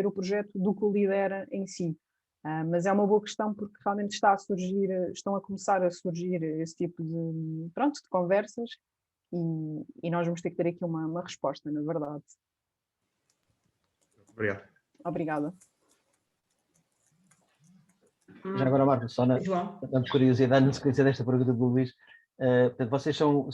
o projeto do que o Lidera em si. Mas é uma boa questão porque realmente estão a começar a surgir esse tipo de conversas, e nós vamos ter que ter aqui uma resposta, na verdade. Obrigado. Obrigada. Já agora, Marta, só na curiosidade, na sequência desta pergunta do Luís, Portanto, vocês são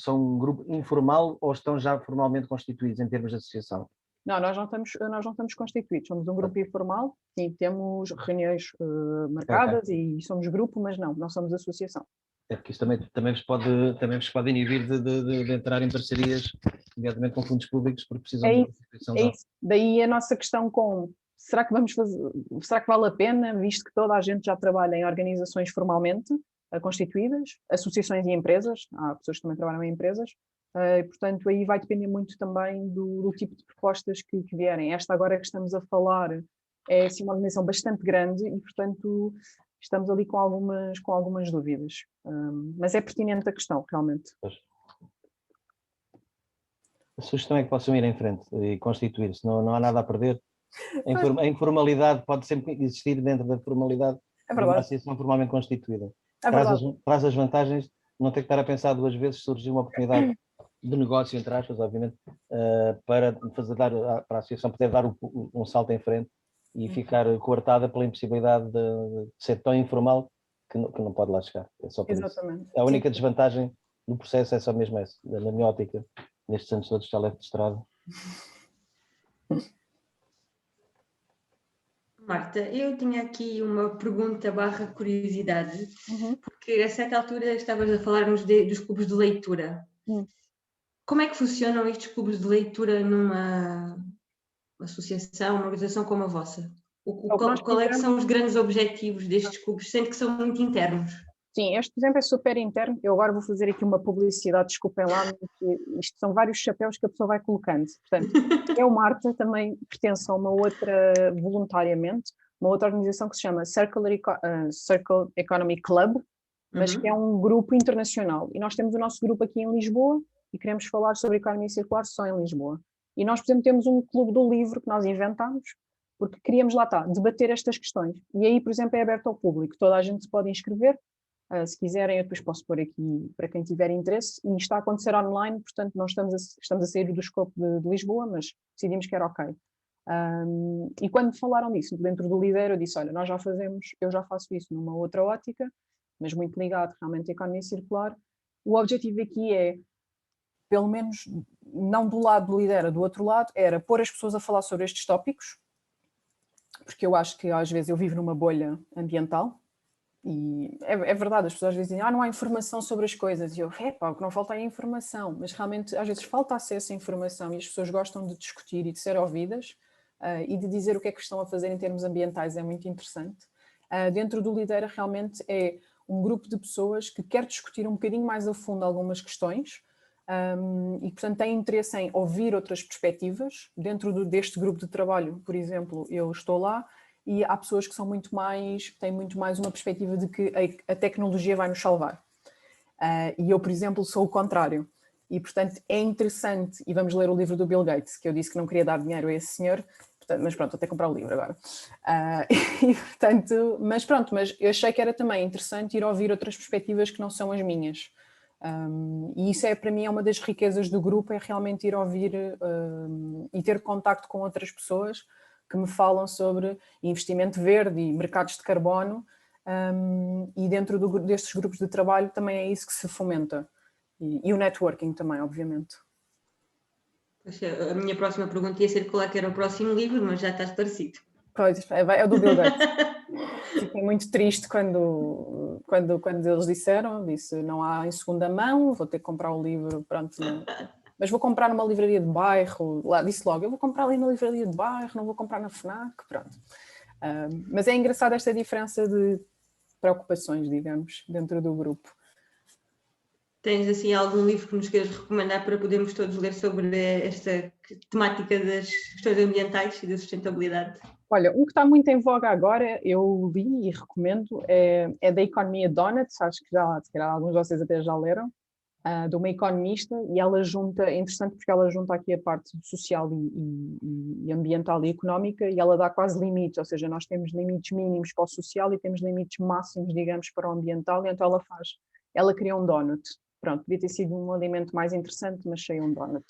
um grupo informal ou estão já formalmente constituídos em termos de associação? Não, nós não estamos constituídos, somos um grupo informal, sim, temos reuniões marcadas e somos grupo, mas não somos associação. É porque isso também vos pode inibir de entrar em parcerias, nomeadamente com fundos públicos, porque precisam de uma constituição. É isso. Daí a nossa questão será que vale a pena, visto que toda a gente já trabalha em organizações formalmente constituídas, associações e empresas, há pessoas que também trabalham em empresas, e, portanto, aí vai depender muito também do tipo de propostas que vierem. Esta agora que estamos a falar é assim, uma organização bastante grande e, portanto, estamos ali com algumas dúvidas. Mas é pertinente a questão, realmente. A sugestão é que possam ir em frente e constituir-se, não há nada a perder. A informalidade pode sempre existir dentro da formalidade de uma associação formalmente constituída. Traz as vantagens de não ter que estar a pensar duas vezes se surgir uma oportunidade de negócio, entre aspas, obviamente, para a associação poder dar um salto em frente e ficar coartada pela impossibilidade de ser tão informal que não pode lá chegar. É só por Exatamente. Isso. A única desvantagem do processo é só mesmo essa, na minha ótica, nestes anos todos já levo de estrada. Marta, eu tinha aqui uma pergunta / curiosidade, porque a certa altura estavas a falar-nos dos clubes de leitura. Como é que funcionam estes clubes de leitura numa associação, uma organização como a vossa? Qual é que são os grandes objetivos destes clubes, sendo que são muito internos? Sim, este, por exemplo, é super interno. Eu agora vou fazer aqui uma publicidade, desculpem lá, porque isto são vários chapéus que a pessoa vai colocando. Portanto, eu, Marta, também pertenço a uma outra, voluntariamente, uma outra organização que se chama Circle Economy Club, mas que é um grupo internacional. E nós temos o nosso grupo aqui em Lisboa e queremos falar sobre economia circular só em Lisboa. E nós, por exemplo, temos um clube do livro que nós inventámos, porque queríamos, lá está, debater estas questões. E aí, por exemplo, é aberto ao público, toda a gente se pode inscrever. Se quiserem, eu depois posso pôr aqui para quem tiver interesse, e está a acontecer online, portanto não estamos a sair do escopo de Lisboa, mas decidimos que era ok. E quando falaram disso dentro do Lidera, eu disse, olha, eu já faço isso numa outra ótica, mas muito ligado realmente à economia circular. O objetivo aqui é, pelo menos não do lado do Lidera, do outro lado, era pôr as pessoas a falar sobre estes tópicos, porque eu acho que às vezes eu vivo numa bolha ambiental. E é verdade, as pessoas às vezes dizem, não há informação sobre as coisas, e eu, o que não falta é informação, mas realmente às vezes falta acesso à informação e as pessoas gostam de discutir e de ser ouvidas e de dizer o que é que estão a fazer em termos ambientais, é muito interessante. Dentro do Lidera realmente é um grupo de pessoas que quer discutir um bocadinho mais a fundo algumas questões e portanto tem interesse em ouvir outras perspectivas. Dentro deste grupo de trabalho, por exemplo, eu estou lá, e há pessoas que têm muito mais uma perspectiva de que a tecnologia vai nos salvar. E eu, por exemplo, sou o contrário. E, portanto, é interessante, e vamos ler o livro do Bill Gates, que eu disse que não queria dar dinheiro a esse senhor, portanto, mas pronto, vou ter que comprar o livro agora. Mas eu achei que era também interessante ir ouvir outras perspectivas que não são as minhas. E isso para mim é uma das riquezas do grupo, é realmente ir ouvir e ter contacto com outras pessoas que me falam sobre investimento verde e mercados de carbono, e dentro destes grupos de trabalho também é isso que se fomenta. E o networking também, obviamente. A minha próxima pergunta ia ser qual é que era o próximo livro, mas já está esclarecido. Pois, é o do Bill Gates. Fiquei muito triste quando eles disse não há em segunda mão, vou ter que comprar o livro, pronto, não. Mas vou comprar numa livraria de bairro, lá disse logo, eu vou comprar ali na livraria de bairro, não vou comprar na FNAC, pronto. Mas é engraçado esta diferença de preocupações, digamos, dentro do grupo. Tens assim algum livro que nos queiras recomendar para podermos todos ler sobre esta temática das questões ambientais e da sustentabilidade? Olha, um que está muito em voga agora, eu li e recomendo, é da Economia Donuts, acho que se calhar alguns de vocês até já leram, de uma economista, e ela é interessante porque ela junta aqui a parte social e ambiental e económica, e ela dá quase limites, ou seja, nós temos limites mínimos para o social e temos limites máximos, digamos, para o ambiental, e então ela cria um donut. Pronto, podia ter sido um alimento mais interessante, mas cheio um donut.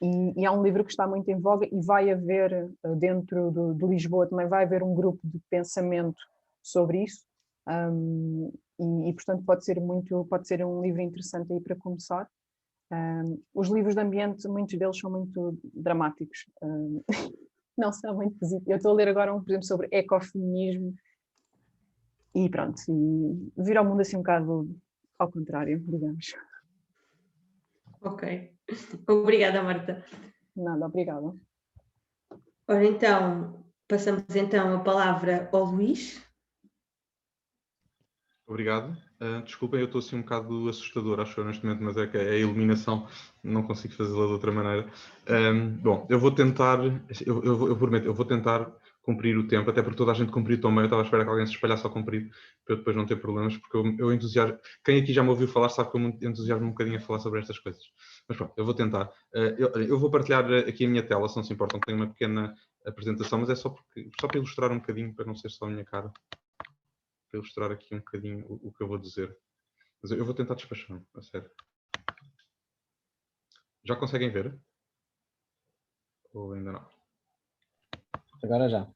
E é um livro que está muito em voga, e vai haver, dentro de Lisboa, também vai haver um grupo de pensamento sobre isso, E portanto pode ser um livro interessante aí para começar. Os livros de ambiente, muitos deles são muito dramáticos, não são muito positivos. Eu estou a ler agora por exemplo, sobre ecofeminismo e pronto, e vir ao mundo assim um bocado ao contrário, digamos. Ok. Obrigada, Marta. Nada, obrigada. Ora, então, passamos então a palavra ao Luís. Obrigado. Desculpem, eu estou assim um bocado assustador, acho eu, neste momento, mas é que a iluminação não consigo fazê-la de outra maneira. Bom, eu vou tentar, eu prometo, eu vou tentar cumprir o tempo, até porque toda a gente cumpriu tão bem, eu estava à espera que alguém se espalhasse ao comprido, para eu depois não ter problemas, porque eu entusiasmo. Quem aqui já me ouviu falar sabe que eu entusiasmo um bocadinho a falar sobre estas coisas. Mas pronto, eu vou tentar. Eu vou partilhar aqui a minha tela, se não se importam, tenho uma pequena apresentação, mas é só para ilustrar um bocadinho, para não ser só a minha cara. Para ilustrar aqui um bocadinho o que eu vou dizer. Mas eu vou tentar despachar, a sério. Já conseguem ver? Ou ainda não? Agora já.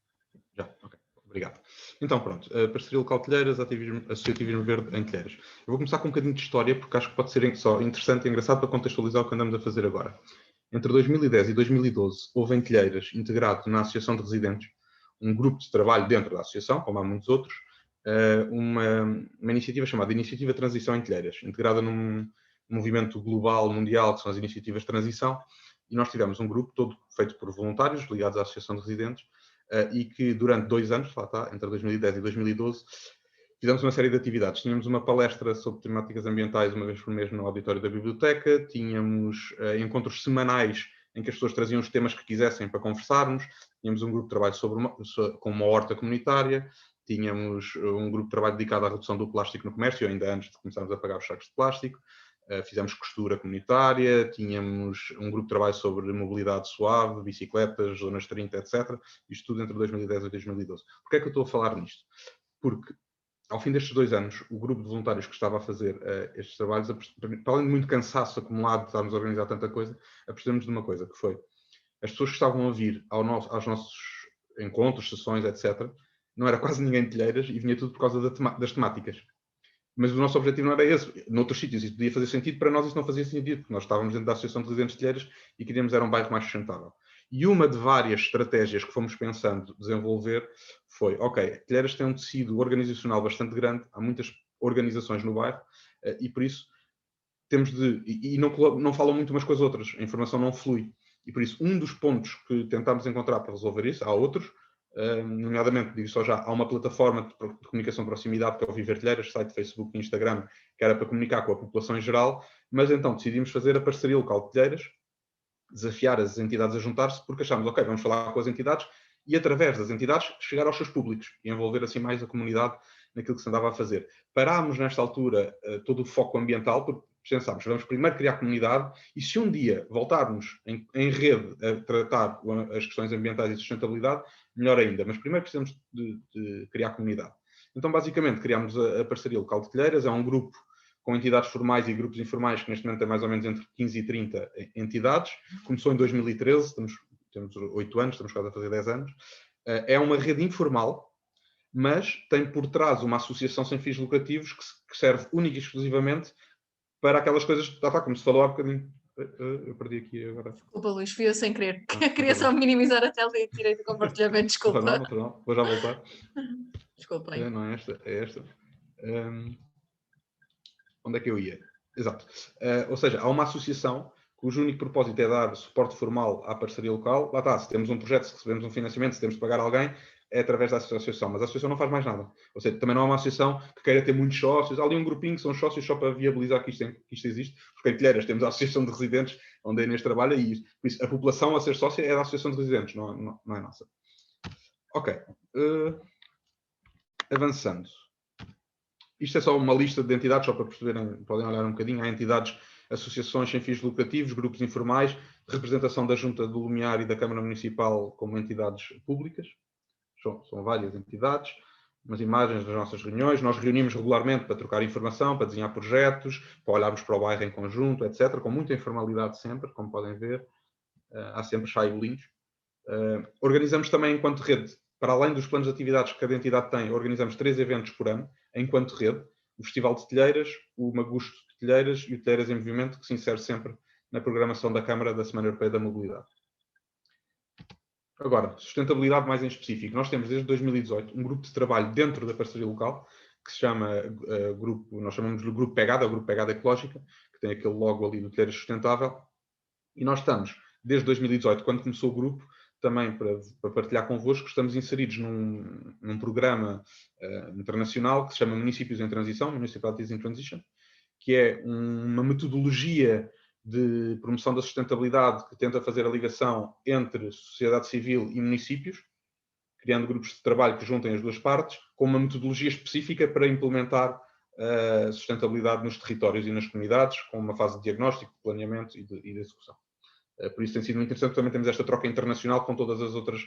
Já, ok. Obrigado. Então, pronto. Parceria Local Telheiras, Associativismo Verde em Telheiras. Eu vou começar com um bocadinho de história, porque acho que pode ser só interessante e engraçado para contextualizar o que andamos a fazer agora. Entre 2010 e 2012, houve em Telheiras, integrado na Associação de Residentes, um grupo de trabalho dentro da associação, como há muitos outros, uma iniciativa chamada Iniciativa Transição em Telheiras, integrada num movimento global, mundial, que são as iniciativas de transição, e nós tivemos um grupo todo feito por voluntários ligados à Associação de Residentes, e que durante 2 anos, lá está, entre 2010 e 2012, fizemos uma série de atividades. Tínhamos uma palestra sobre temáticas ambientais uma vez por mês no auditório da biblioteca, tínhamos encontros semanais em que as pessoas traziam os temas que quisessem para conversarmos, tínhamos um grupo de trabalho com uma horta comunitária, tínhamos um grupo de trabalho dedicado à redução do plástico no comércio, ainda antes de começarmos a pagar os sacos de plástico, fizemos costura comunitária, tínhamos um grupo de trabalho sobre mobilidade suave, bicicletas, zonas 30, etc. Isto tudo entre 2010 e 2012. Porquê é que eu estou a falar nisto? Porque ao fim destes 2 anos, o grupo de voluntários que estava a fazer estes trabalhos, para além de muito cansaço acumulado de estarmos a organizar tanta coisa, apercebemos de uma coisa, que foi as pessoas que estavam a vir aos nossos encontros, sessões, etc., não era quase ninguém de Telheiras e vinha tudo por causa das temáticas. Mas o nosso objetivo não era esse. Noutros sítios isso podia fazer sentido, para nós isso não fazia sentido, porque nós estávamos dentro da Associação de Residentes de Telheiras e queríamos era um bairro mais sustentável. E uma de várias estratégias que fomos pensando desenvolver foi, ok, Telheiras tem um tecido organizacional bastante grande, há muitas organizações no bairro, e por isso temos de... E não falam muito umas com as outras, a informação não flui. E por isso, um dos pontos que tentámos encontrar para resolver isso, há outros, nomeadamente, digo só já, há uma plataforma de comunicação de proximidade que é o Viver Telheiras, site, Facebook e Instagram, que era para comunicar com a população em geral, mas então decidimos fazer a parceria local de Telheiras, desafiar as entidades a juntar-se, porque achámos, ok, vamos falar com as entidades e através das entidades chegar aos seus públicos e envolver assim mais a comunidade naquilo que se andava a fazer. Parámos nesta altura todo o foco ambiental, porque pensámos, vamos primeiro criar comunidade e se um dia voltarmos em rede a tratar as questões ambientais e sustentabilidade, melhor ainda. Mas primeiro precisamos de criar comunidade. Então, basicamente, criámos a Parceria Local de Telheiras, é um grupo com entidades formais e grupos informais que neste momento tem mais ou menos entre 15 e 30 entidades. Começou em 2013, temos 8 anos, estamos quase a fazer 10 anos. É uma rede informal, mas tem por trás uma associação sem fins lucrativos que serve única e exclusivamente para aquelas coisas, como se falou há bocadinho. Eu perdi aqui agora. Desculpa, Luís, fui eu sem querer. Queria só minimizar a tela e tirei do compartilhamento, desculpa. Não, vou já voltar. Desculpa aí. Não é esta, é esta. Onde é que eu ia? Exato. Ou seja, há uma associação cujo único propósito é dar suporte formal à parceria local. Lá está, se temos um projeto, se recebemos um financiamento, se temos de pagar alguém, é através da associação. Mas a associação não faz mais nada. Ou seja, também não é uma associação que queira ter muitos sócios. Há ali um grupinho que são sócios só para viabilizar que isto existe. Porque em Telheiras temos a Associação de Residentes, onde a Inês trabalha, e por isso a população a ser sócia é da Associação de Residentes, não é nossa. Ok. Avançando. Isto é só uma lista de entidades, só para perceberem, podem olhar um bocadinho. Há entidades, associações sem fins lucrativos, grupos informais, representação da Junta do Lumiar e da Câmara Municipal como entidades públicas. São várias entidades. Umas imagens das nossas reuniões. Nós reunimos regularmente para trocar informação, para desenhar projetos, para olharmos para o bairro em conjunto, etc. Com muita informalidade sempre, como podem ver. Há sempre chá e bolinhos. Organizamos também, enquanto rede, para além dos planos de atividades que cada entidade tem, organizamos 3 eventos por ano, enquanto rede: o Festival de Telheiras, o Magusto de Telheiras e o Telheiras em Movimento, que se insere sempre na programação da Câmara da Semana Europeia da Mobilidade. Agora, sustentabilidade mais em específico. Nós temos desde 2018 um grupo de trabalho dentro da parceria local, que se chama nós chamamos de Grupo Pegada, o Grupo Pegada Ecológica, que tem aquele logo ali do Telheiras Sustentável. E nós estamos, desde 2018, quando começou o grupo, também para partilhar convosco, estamos inseridos num programa internacional que se chama Municípios em Transição, Municipalities in Transition, que é uma metodologia de promoção da sustentabilidade que tenta fazer a ligação entre sociedade civil e municípios, criando grupos de trabalho que juntem as duas partes, com uma metodologia específica para implementar a sustentabilidade nos territórios e nas comunidades, com uma fase de diagnóstico, de planeamento e de execução. Por isso tem sido muito interessante. Também temos esta troca internacional com todas as outras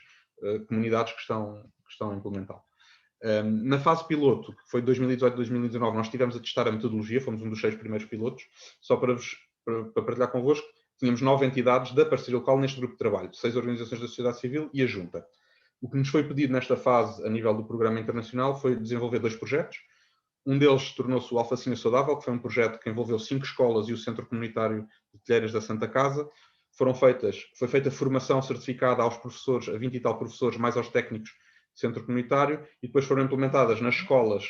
comunidades que estão a implementá-lo. Na fase piloto, que foi de 2018 a 2019, nós estivemos a testar a metodologia, fomos um dos 6 primeiros pilotos. Só para partilhar convosco, tínhamos 9 entidades da parceria local neste grupo de trabalho, 6 organizações da sociedade civil e a Junta. O que nos foi pedido nesta fase, a nível do programa internacional, foi desenvolver 2 projetos. Um deles tornou-se o Alfacinha Saudável, que foi um projeto que envolveu 5 escolas e o Centro Comunitário de Telheiras da Santa Casa. Foi feita formação certificada aos professores, a 20 e tal professores, mais aos técnicos do Centro Comunitário, e depois foram implementadas nas escolas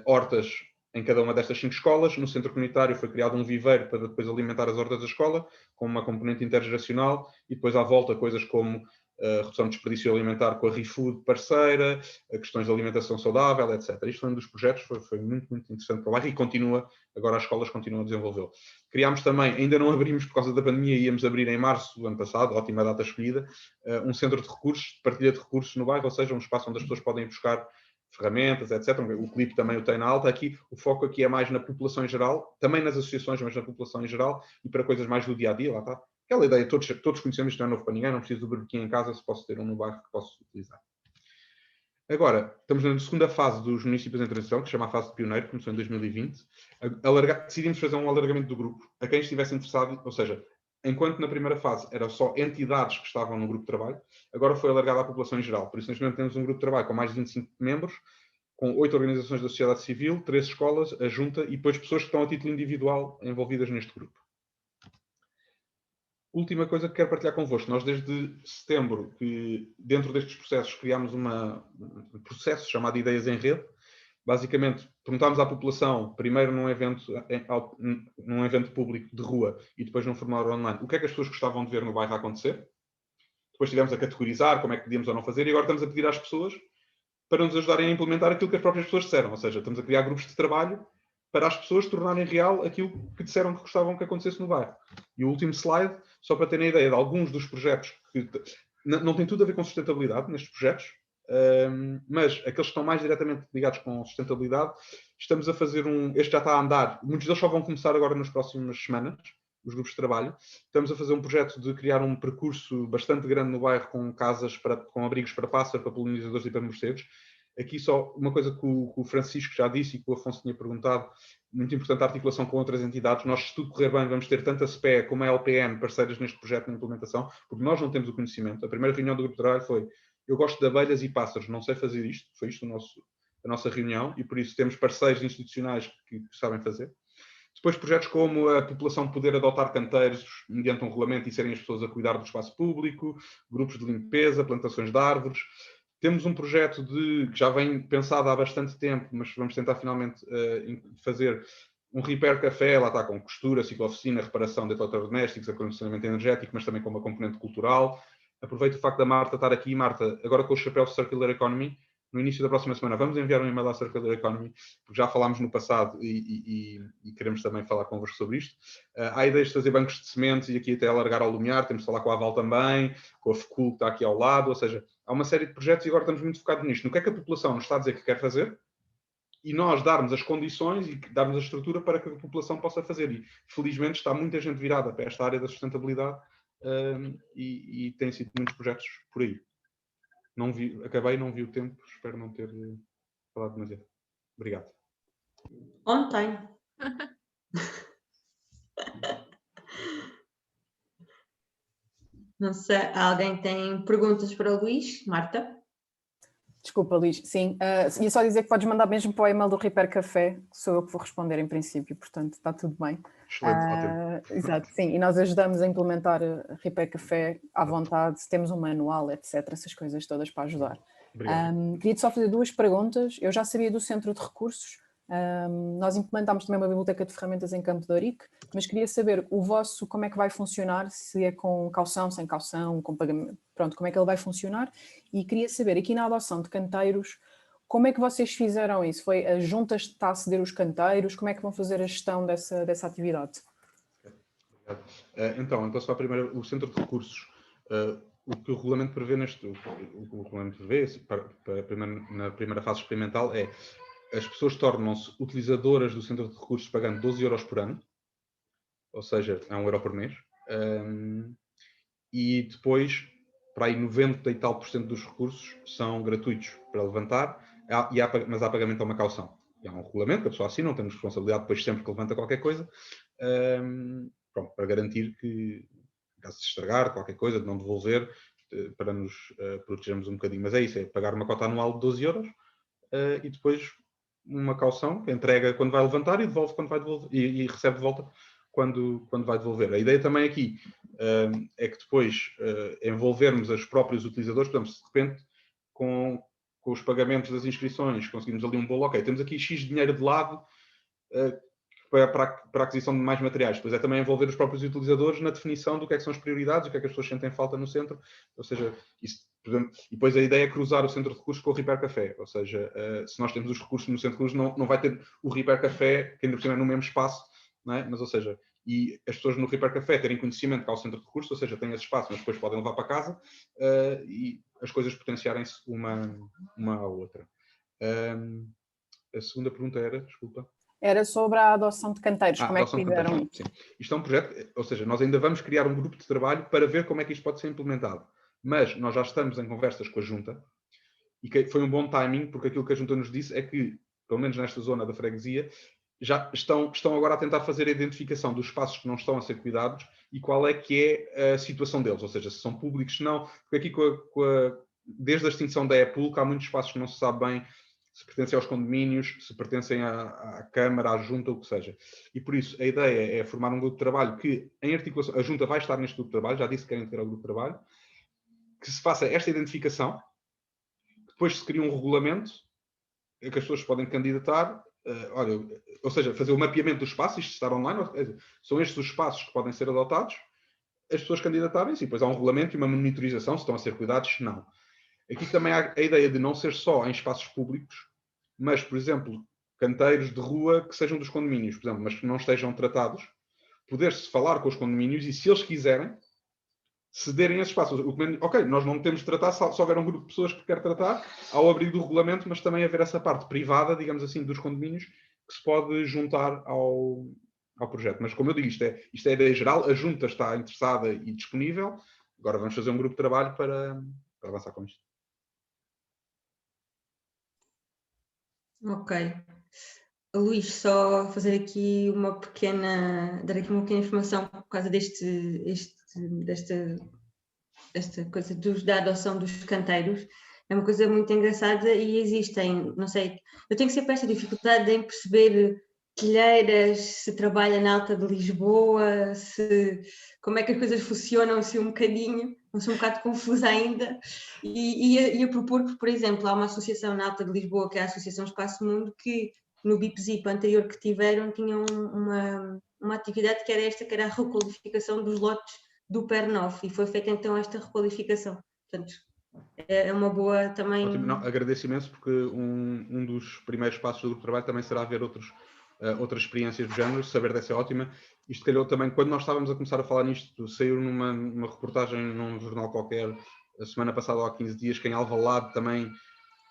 hortas em cada uma destas 5 escolas. No Centro Comunitário foi criado um viveiro para depois alimentar as hortas da escola, com uma componente intergeracional, e depois à volta coisas como a redução de desperdício alimentar com a ReFood parceira, questões de alimentação saudável, etc. Isto foi um dos projetos, foi muito, muito interessante para o bairro e continua, agora as escolas continuam a desenvolvê-lo. Criámos também, ainda não abrimos por causa da pandemia, íamos abrir em março do ano passado, ótima data escolhida, um centro de recursos, de partilha de recursos no bairro, ou seja, um espaço onde as pessoas podem ir buscar ferramentas, etc. O clipe também o tem na alta. Aqui, o foco aqui é mais na população em geral, também nas associações, mas na população em geral, e para coisas mais do dia-a-dia, lá está. Aquela ideia, todos conhecemos, isto não é novo para ninguém, não preciso do barbequinho em casa, se posso ter um no bairro que posso utilizar. Agora, estamos na segunda fase dos municípios em transição, que se chama a fase de pioneiro, começou em 2020. Decidimos fazer um alargamento do grupo a quem estivesse interessado, ou seja, enquanto na primeira fase eram só entidades que estavam no grupo de trabalho, agora foi alargado à população em geral. Por isso, neste momento, temos um grupo de trabalho com mais de 25 membros, com 8 organizações da sociedade civil, 3 escolas, a junta e depois pessoas que estão a título individual envolvidas neste grupo. Última coisa que quero partilhar convosco. Nós, desde setembro, que dentro destes processos criámos um processo chamado Ideias em Rede. Basicamente, perguntámos à população, primeiro num evento público de rua e depois num formulário online, o que é que as pessoas gostavam de ver no bairro acontecer. Depois estivemos a categorizar como é que podíamos ou não fazer, e agora estamos a pedir às pessoas para nos ajudarem a implementar aquilo que as próprias pessoas disseram. Ou seja, estamos a criar grupos de trabalho para as pessoas tornarem real aquilo que disseram que gostavam que acontecesse no bairro. E o último slide, só para terem a ideia de alguns dos projetos que não tem tudo a ver com sustentabilidade nestes projetos, mas aqueles que estão mais diretamente ligados com sustentabilidade, estamos a fazer este já está a andar, muitos deles só vão começar agora nas próximas semanas, os grupos de trabalho. Estamos a fazer um projeto de criar um percurso bastante grande no bairro com casas, com abrigos para pássaros, para polinizadores e para morcegos. Aqui só uma coisa que o Francisco já disse e que o Afonso tinha perguntado, muito importante a articulação com outras entidades. Nós, se tudo correr bem, vamos ter tanto a SPE como a LPN parceiras neste projeto de implementação, porque nós não temos o conhecimento. A primeira reunião do grupo de trabalho foi: eu gosto de abelhas e pássaros, não sei fazer isto. Foi isto a nossa reunião, e por isso temos parceiros institucionais que sabem fazer. Depois, projetos como a população poder adotar canteiros mediante um regulamento e serem as pessoas a cuidar do espaço público, grupos de limpeza, plantações de árvores. Temos um projeto que já vem pensado há bastante tempo, mas vamos tentar finalmente fazer um repair café, lá está, com costura, ciclo-oficina, reparação de eletrodomésticos, acondicionamento energético, mas também com uma componente cultural. Aproveito o facto da Marta estar aqui. Marta, agora com o chapéu Circular Economy, no início da próxima semana vamos enviar um e-mail à Circular Economy, porque já falámos no passado e queremos também falar convosco sobre isto. Há ideias de fazer bancos de sementes e aqui até alargar ao Lumiar, temos de falar com a Aval também, com a FECUL que está aqui ao lado, ou seja, há uma série de projetos e agora estamos muito focados nisto. No que é que a população nos está a dizer que quer fazer e nós darmos as condições e darmos a estrutura para que a população possa fazer. E felizmente está muita gente virada para esta área da sustentabilidade e têm sido muitos projetos por aí. Não vi o tempo, espero não ter falado demasiado. Obrigado. Ontem. Não sei, alguém tem perguntas para o Luís? Marta? Desculpa, Luís. Sim, ia só dizer que podes mandar mesmo para o e-mail do Repair Café, que sou eu que vou responder em princípio, portanto está tudo bem. Excelente, ótimo. Exato, sim, e nós ajudamos a implementar Repair Café à vontade, temos um manual, etc, essas coisas todas para ajudar. Queria-te só fazer 2 perguntas. Eu já sabia do Centro de Recursos, nós implementámos também uma biblioteca de ferramentas em Campo de Ourique, mas queria saber o vosso, como é que vai funcionar, se é com caução, sem caução, com pagamento, pronto, como é que ele vai funcionar, e queria saber, aqui na adoção de canteiros, como é que vocês fizeram isso? Foi a junta está a ceder os canteiros, como é que vão fazer a gestão dessa atividade? Obrigado. Então só primeiro, o Centro de Recursos, o que o regulamento prevê o regulamento prevê na primeira fase experimental é as pessoas tornam-se utilizadoras do Centro de Recursos pagando 12 euros por ano, ou seja, é 1 euro por mês, e depois, para aí 90 e tal % dos recursos são gratuitos para levantar, mas há pagamento a uma caução. E há um regulamento que a pessoa assina, não temos responsabilidade depois sempre que levanta qualquer coisa, pronto, para garantir que, caso se estragar qualquer coisa, de não devolver, para nos protegermos um bocadinho. Mas é isso, é pagar uma cota anual de 12 euros e depois uma caução que entrega quando vai levantar e devolve quando vai devolver, e recebe de volta quando vai devolver. A ideia também aqui é que depois envolvermos os próprios utilizadores, portanto, se de repente com os pagamentos das inscrições conseguimos ali um bolo, ok, temos aqui X dinheiro de lado para a aquisição de mais materiais. Depois é também envolver os próprios utilizadores na definição do que é que são as prioridades, o que é que as pessoas sentem falta no centro, ou seja, isso, e depois a ideia é cruzar o Centro de Recursos com o Repair Café, ou seja, se nós temos os recursos no Centro de Recursos, não vai ter o Repair Café, que ainda por cima é no mesmo espaço, não é? Mas, ou seja, e as pessoas no Repair Café terem conhecimento que há o Centro de Recursos, ou seja, têm esse espaço, mas depois podem levar para casa, e as coisas potenciarem-se uma à outra. A segunda pergunta era, desculpa. Era sobre a adoção de canteiros, como é que fizeram isso? Sim. Isto é um projeto, ou seja, nós ainda vamos criar um grupo de trabalho para ver como é que isto pode ser implementado. Mas nós já estamos em conversas com a Junta, e que foi um bom timing, porque aquilo que a Junta nos disse é que, pelo menos nesta zona da freguesia, já estão agora a tentar fazer a identificação dos espaços que não estão a ser cuidados e qual é que é a situação deles, ou seja, se são públicos, se não, porque aqui desde a extinção da EPUL, há muitos espaços que não se sabe bem se pertencem aos condomínios, se pertencem à Câmara, à Junta, o que seja. E por isso a ideia é formar um grupo de trabalho que, em articulação, a Junta vai estar neste grupo de trabalho, já disse que querem ter o grupo de trabalho, que se faça esta identificação, que depois se cria um regulamento em que as pessoas podem candidatar, ou seja, fazer o mapeamento do espaço, isto estar online, são estes os espaços que podem ser adotados, as pessoas candidatarem-se, e depois há um regulamento e uma monitorização, se estão a ser cuidados, se não. Aqui também há a ideia de não ser só em espaços públicos, mas, por exemplo, canteiros de rua que sejam dos condomínios, por exemplo, mas que não estejam tratados, poder-se falar com os condomínios e, se eles quiserem, cederem esses espaços. Ok, nós não temos de tratar, só houver um grupo de pessoas que quer tratar, ao abrigo do regulamento, mas também haver essa parte privada, digamos assim, dos condomínios, que se pode juntar ao projeto. Mas, como eu digo, isto é a ideia geral, a Junta está interessada e disponível, agora vamos fazer um grupo de trabalho para avançar com isto. Ok. Luís, só fazer aqui uma pequena informação por causa desta coisa da adoção dos canteiros. É uma coisa muito engraçada e existem, não sei, eu tenho sempre esta dificuldade em perceber telheiras, se trabalha na Alta de Lisboa, como é que as coisas funcionam, assim um bocadinho, não sou um bocado confusa ainda, e ia propor que, por exemplo, há uma associação na Alta de Lisboa, que é a Associação Espaço Mundo, que no BIP-ZIP anterior que tiveram, tinham uma atividade que era esta, que era a requalificação dos lotes do PER9, e foi feita então esta requalificação. Portanto, é uma boa também... Ótimo. Não, agradeço imenso, porque um dos primeiros passos do grupo de trabalho também será ver outras experiências do género, saber dessa é ótima. Isto calhou também, quando nós estávamos a começar a falar nisto, saiu numa reportagem num jornal qualquer, a semana passada ou há 15 dias, que em Alvalade também,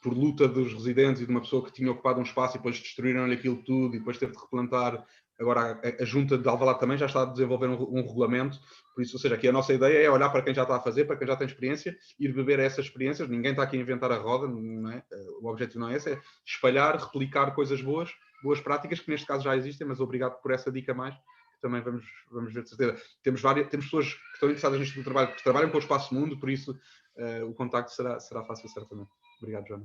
por luta dos residentes e de uma pessoa que tinha ocupado um espaço e depois destruíram-lhe aquilo tudo e depois teve de replantar. Agora a Junta de Alvalade também já está a desenvolver um regulamento, por isso, ou seja, aqui a nossa ideia é olhar para quem já está a fazer, para quem já tem experiência, ir beber essas experiências. Ninguém está aqui a inventar a roda, não é? O objetivo não é esse, é espalhar, replicar coisas boas práticas, que neste caso já existem, mas obrigado por essa dica mais, que também vamos ver de certeza. Temos pessoas que estão interessadas neste trabalho, que trabalham com o Espaço Mundo, por isso o contacto será fácil, certamente. Obrigado, Joana.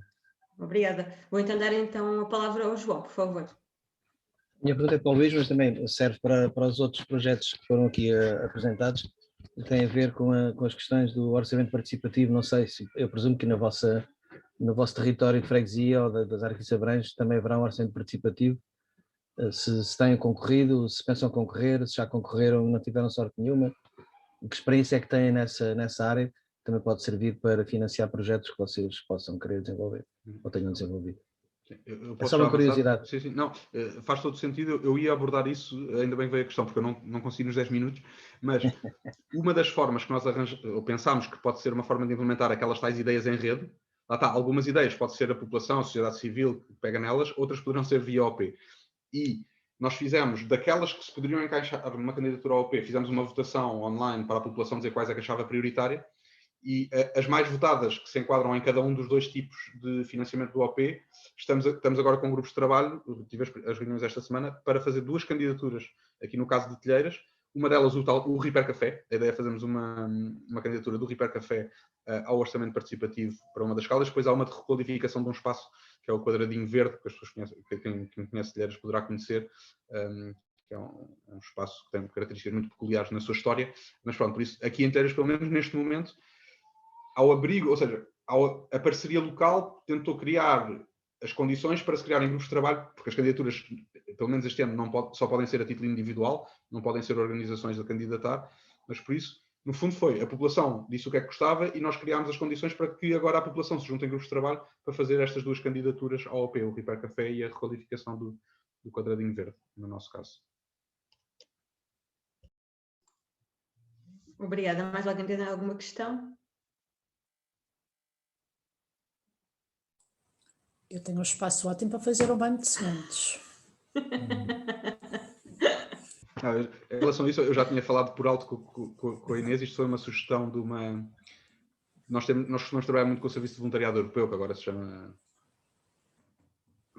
Obrigada. Vou então dar então a palavra ao João, por favor. A minha pergunta é para o Luís, mas também serve para os outros projetos que foram aqui apresentados, que têm a ver com as questões do orçamento participativo. Não sei se, eu presumo que no vosso território de freguesia ou das áreas que se abrange também haverá um orçamento participativo. Se têm concorrido, se pensam concorrer, se já concorreram e não tiveram sorte nenhuma. Que experiência é que têm nessa área? Também pode servir para financiar projetos que vocês possam querer desenvolver ou tenham desenvolvido. Eu É só uma curiosidade. Sim, não, faz todo sentido. Eu ia abordar isso, ainda bem que veio a questão, porque eu não consigo nos 10 minutos, mas uma das formas que nós pensámos que pode ser uma forma de implementar aquelas tais ideias em rede, lá está, algumas ideias pode ser a população, a sociedade civil que pega nelas, outras poderão ser via OP. E nós fizemos, daquelas que se poderiam encaixar numa candidatura ao OP, fizemos uma votação online para a população dizer quais é que achava prioritária, e as mais votadas, que se enquadram em cada um dos dois tipos de financiamento do OP, estamos agora com grupos de trabalho, tive as reuniões esta semana, para fazer 2 candidaturas, aqui no caso de Telheiras, uma delas o Repair Café, a ideia é fazermos uma candidatura do Repair Café ao orçamento participativo para uma das caldas, depois há uma de requalificação de um espaço, que é o quadradinho verde, que as pessoas conhecem, quem conhece Telheiras poderá conhecer, que é um espaço que tem características muito peculiares na sua história, mas pronto, por isso, aqui em Telheiras, pelo menos neste momento, ao abrigo, ou seja, a parceria local tentou criar as condições para se criarem grupos de trabalho, porque as candidaturas, pelo menos este ano, só podem ser a título individual, não podem ser organizações a candidatar, mas por isso, no fundo foi, a população disse o que é que gostava e nós criámos as condições para que agora a população se junte em grupos de trabalho para fazer estas 2 candidaturas ao OP, o Repair Café e a requalificação do quadradinho verde, no nosso caso. Obrigada. Mais alguém tem alguma questão? Eu tenho um espaço ótimo para fazer um banco de sementes. Em relação a isso, eu já tinha falado por alto com a Inês, isto foi uma sugestão de uma... Nós costumamos trabalhar muito com o Serviço de Voluntariado Europeu, que agora se chama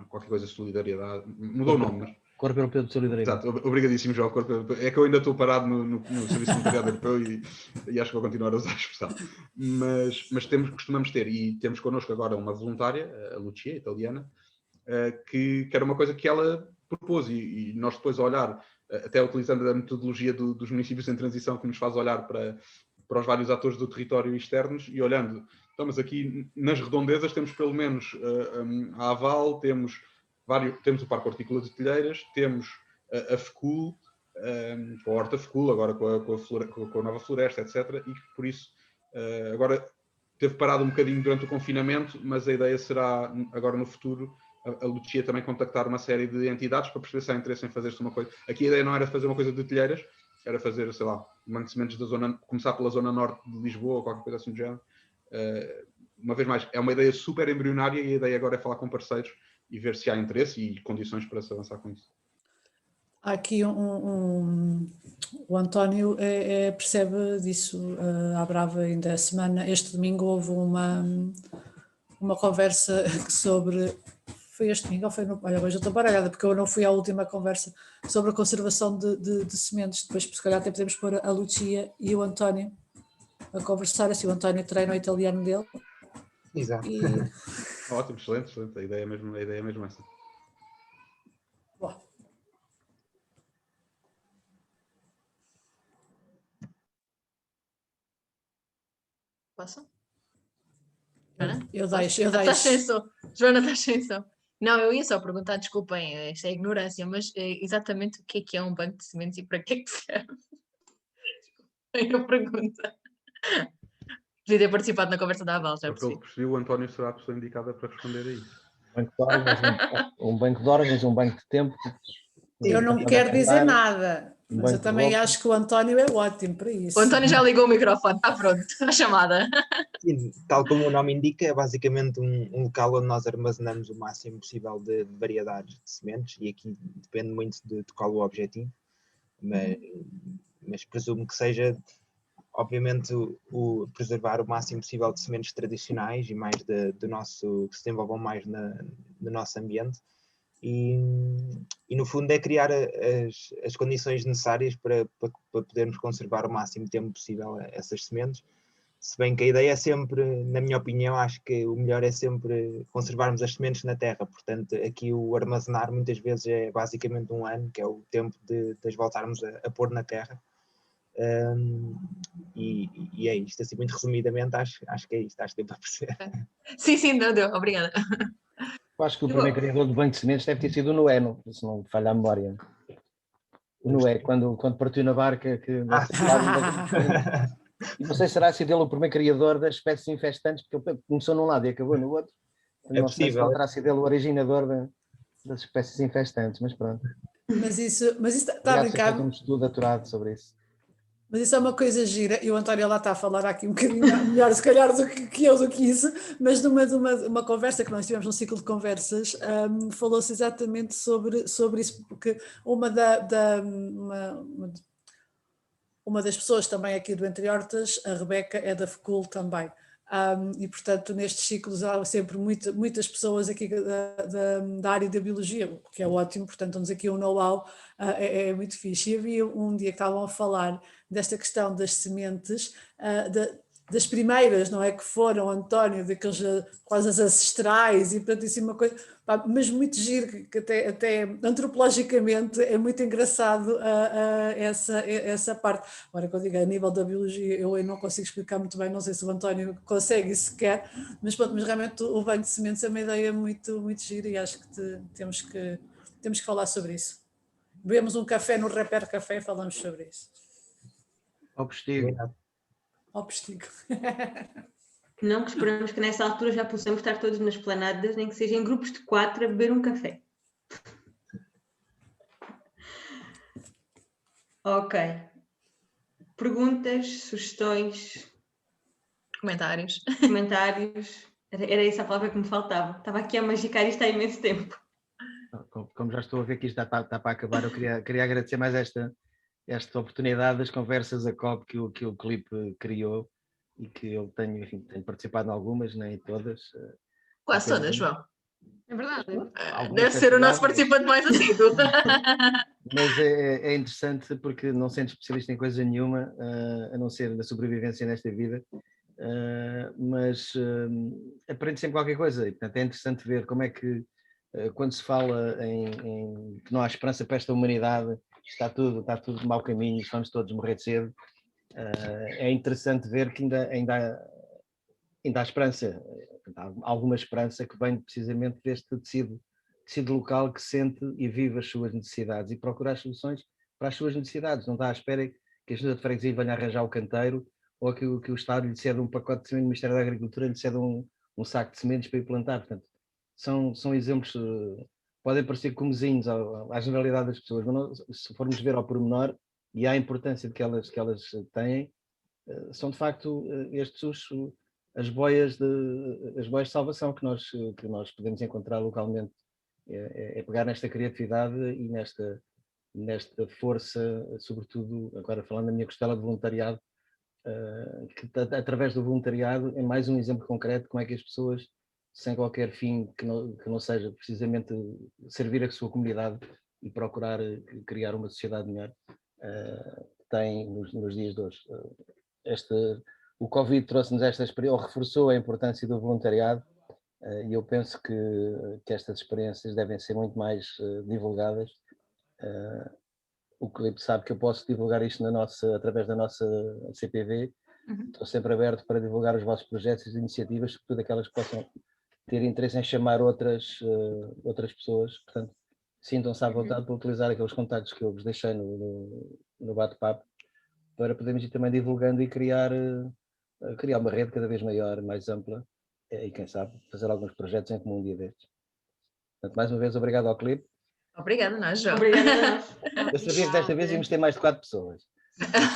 qualquer coisa de solidariedade, mudou o nome, mas... Corpo Europeu de Solidariedade. Exato, obrigadíssimo, João. É que eu ainda estou parado no Serviço de Voluntariado Europeu e acho que vou continuar a usar a expressão. Mas costumamos ter, e temos connosco agora uma voluntária, a Lucia, italiana, que era uma coisa que ela propôs e nós depois a olhar, até utilizando a metodologia dos municípios em transição, que nos faz olhar para os vários atores do território externos e olhando, então, mas aqui nas redondezas temos pelo menos a Aval, temos o Parque Hortícola de Telheiras, temos a FECUL, com a Horta FECUL, agora com a Nova Floresta, etc. E por isso, agora teve parado um bocadinho durante o confinamento, mas a ideia será, agora no futuro, a Lucia também contactar uma série de entidades para perceber se há interesse em fazer-se uma coisa. Aqui a ideia não era fazer uma coisa de Telheiras, era fazer, sei lá, mantimentos da zona, começar pela zona norte de Lisboa ou qualquer coisa assim do género. Uma vez mais, é uma ideia super embrionária e a ideia agora é falar com parceiros e ver se há interesse e condições para se avançar com isso. Há aqui o António percebe disso à brava ainda a semana. Este domingo houve uma conversa sobre... Foi este domingo ou foi no... Olha, hoje eu estou baralhada porque eu não fui à última conversa sobre a conservação de sementes. Depois, se calhar, até podemos pôr a Lucia e o António a conversar, assim o António treina o italiano dele. Exato. Ótimo, excelente. A ideia é mesmo essa. Boa. Posso? Eu deixo. Estás sem som. Joana, estás sem som. Não, eu ia só perguntar, desculpem, isto é ignorância, mas exatamente o que é um banco de sementes e para que é que serve? Desculpem a pergunta. Podia ter participado na conversa da Aval, já percebi. Pelo que percebi, o António será a pessoa indicada para responder a isso. Um banco de órgãos, um banco de tempo. Eu não quero dizer nada, mas eu também acho que o António é ótimo para isso. O António já ligou o microfone, está pronto, a chamada. Sim, tal como o nome indica, é basicamente um local onde nós armazenamos o máximo possível de variedades de sementes, e aqui depende muito de qual o objetivo, mas presumo que seja, obviamente, o preservar o máximo possível de sementes tradicionais e mais que se desenvolvam mais no nosso ambiente. E no fundo é criar as condições necessárias para podermos conservar o máximo tempo possível essas sementes, Se bem que a ideia é sempre, na minha opinião, acho que o melhor é sempre conservarmos as sementes na terra. Portanto, aqui o armazenar muitas vezes é basicamente 1 ano, que é o tempo de as voltarmos a pôr na terra. E é isto, assim, muito resumidamente, acho que é isto, acho que deu para perceber. Sim, deu, obrigada. Eu acho que o primeiro criador de banco de sementes deve ter sido o Noé, se não me falha a memória. O Noé, quando partiu na barca, que não sei se será sido ele o primeiro criador das espécies infestantes, porque ele começou num lado e acabou no outro. Não sei se não terá sido ele o originador das espécies infestantes, mas pronto. Mas isso está a brincar. Um estudo aturado sobre isso. Mas isso é uma coisa gira, e o António lá está a falar aqui um bocadinho melhor, se calhar, do que isso, mas numa conversa que nós tivemos num ciclo de conversas, falou-se exatamente sobre isso, porque uma das pessoas também aqui do Entre Hortas, a Rebeca, é da FECUL também. E, portanto, nestes ciclos há sempre muitas pessoas aqui da área da biologia, o que é ótimo, portanto, temos aqui um know-how, é muito fixe. E havia um dia que estavam a falar desta questão das sementes, das primeiras, não é, que foram, António, daqueles quase as ancestrais, e portanto isso é uma coisa, mas muito giro, que até antropologicamente é muito engraçado essa parte. Agora, quando eu digo a nível da biologia, eu não consigo explicar muito bem, não sei se o António consegue sequer, mas realmente o banco de sementes é uma ideia muito, muito gira, e acho que temos que falar sobre isso. Bebemos um café no Reper Café e falamos sobre isso. Ao postigo. Ao postigo. Não, que esperamos que nessa altura já possamos estar todos nas planadas, nem que sejam em grupos de 4 a beber um café. Ok. Perguntas, sugestões? Comentários. Era essa a palavra que me faltava. Estava aqui a magicar isto há imenso tempo. Como já estou a ver que isto está para acabar, eu queria agradecer mais esta oportunidade das conversas a COP que o Clipe criou, e que eu tenho participado em algumas, nem em todas. Quase todas, João. É verdade. Deve ser o nosso participante mais assíduo. Mas é interessante porque não sendo especialista em coisa nenhuma, a não ser da sobrevivência nesta vida, mas aprende sempre qualquer coisa, e portanto é interessante ver como é que quando se fala em que não há esperança para esta humanidade, está tudo de mau caminho, vamos todos morrer cedo, é interessante ver que ainda há esperança, há alguma esperança que vem precisamente deste tecido local que sente e vive as suas necessidades e procura as soluções para as suas necessidades. Não está à espera que a junta de freguesia venha arranjar o canteiro, ou que o Estado lhe ceda um pacote de sementes, o Ministério da Agricultura lhe ceda um saco de sementes para ir plantar. Portanto, são exemplos, podem parecer comezinhos à generalidade das pessoas, mas se formos ver ao pormenor e à importância que elas têm, são de facto as boias de salvação que nós podemos encontrar localmente. É pegar nesta criatividade e nesta força, sobretudo, agora falando da minha costela de voluntariado, que através do voluntariado é mais um exemplo concreto de como é que as pessoas, sem qualquer fim que não seja precisamente servir a sua comunidade e procurar criar uma sociedade melhor, têm nos dias de hoje. O Covid trouxe-nos esta experiência, ou reforçou a importância do voluntariado, e eu penso que estas experiências devem ser muito mais divulgadas. O Clipe sabe que eu posso divulgar isto através da nossa CPV. Estou sempre aberto para divulgar os vossos projetos e iniciativas, sobretudo aquelas que possam ter interesse em chamar outras pessoas. Portanto, sintam-se à vontade para utilizar aqueles contactos que eu vos deixei no bate-papo, para podermos ir também divulgando e criar uma rede cada vez maior, mais ampla, e quem sabe fazer alguns projetos em comum um dia destes. Portanto, mais uma vez, obrigado ao Clipe. Obrigada, nós, João. Obrigada a nós. Eu sabia que desta vez íamos ter mais de 4 pessoas.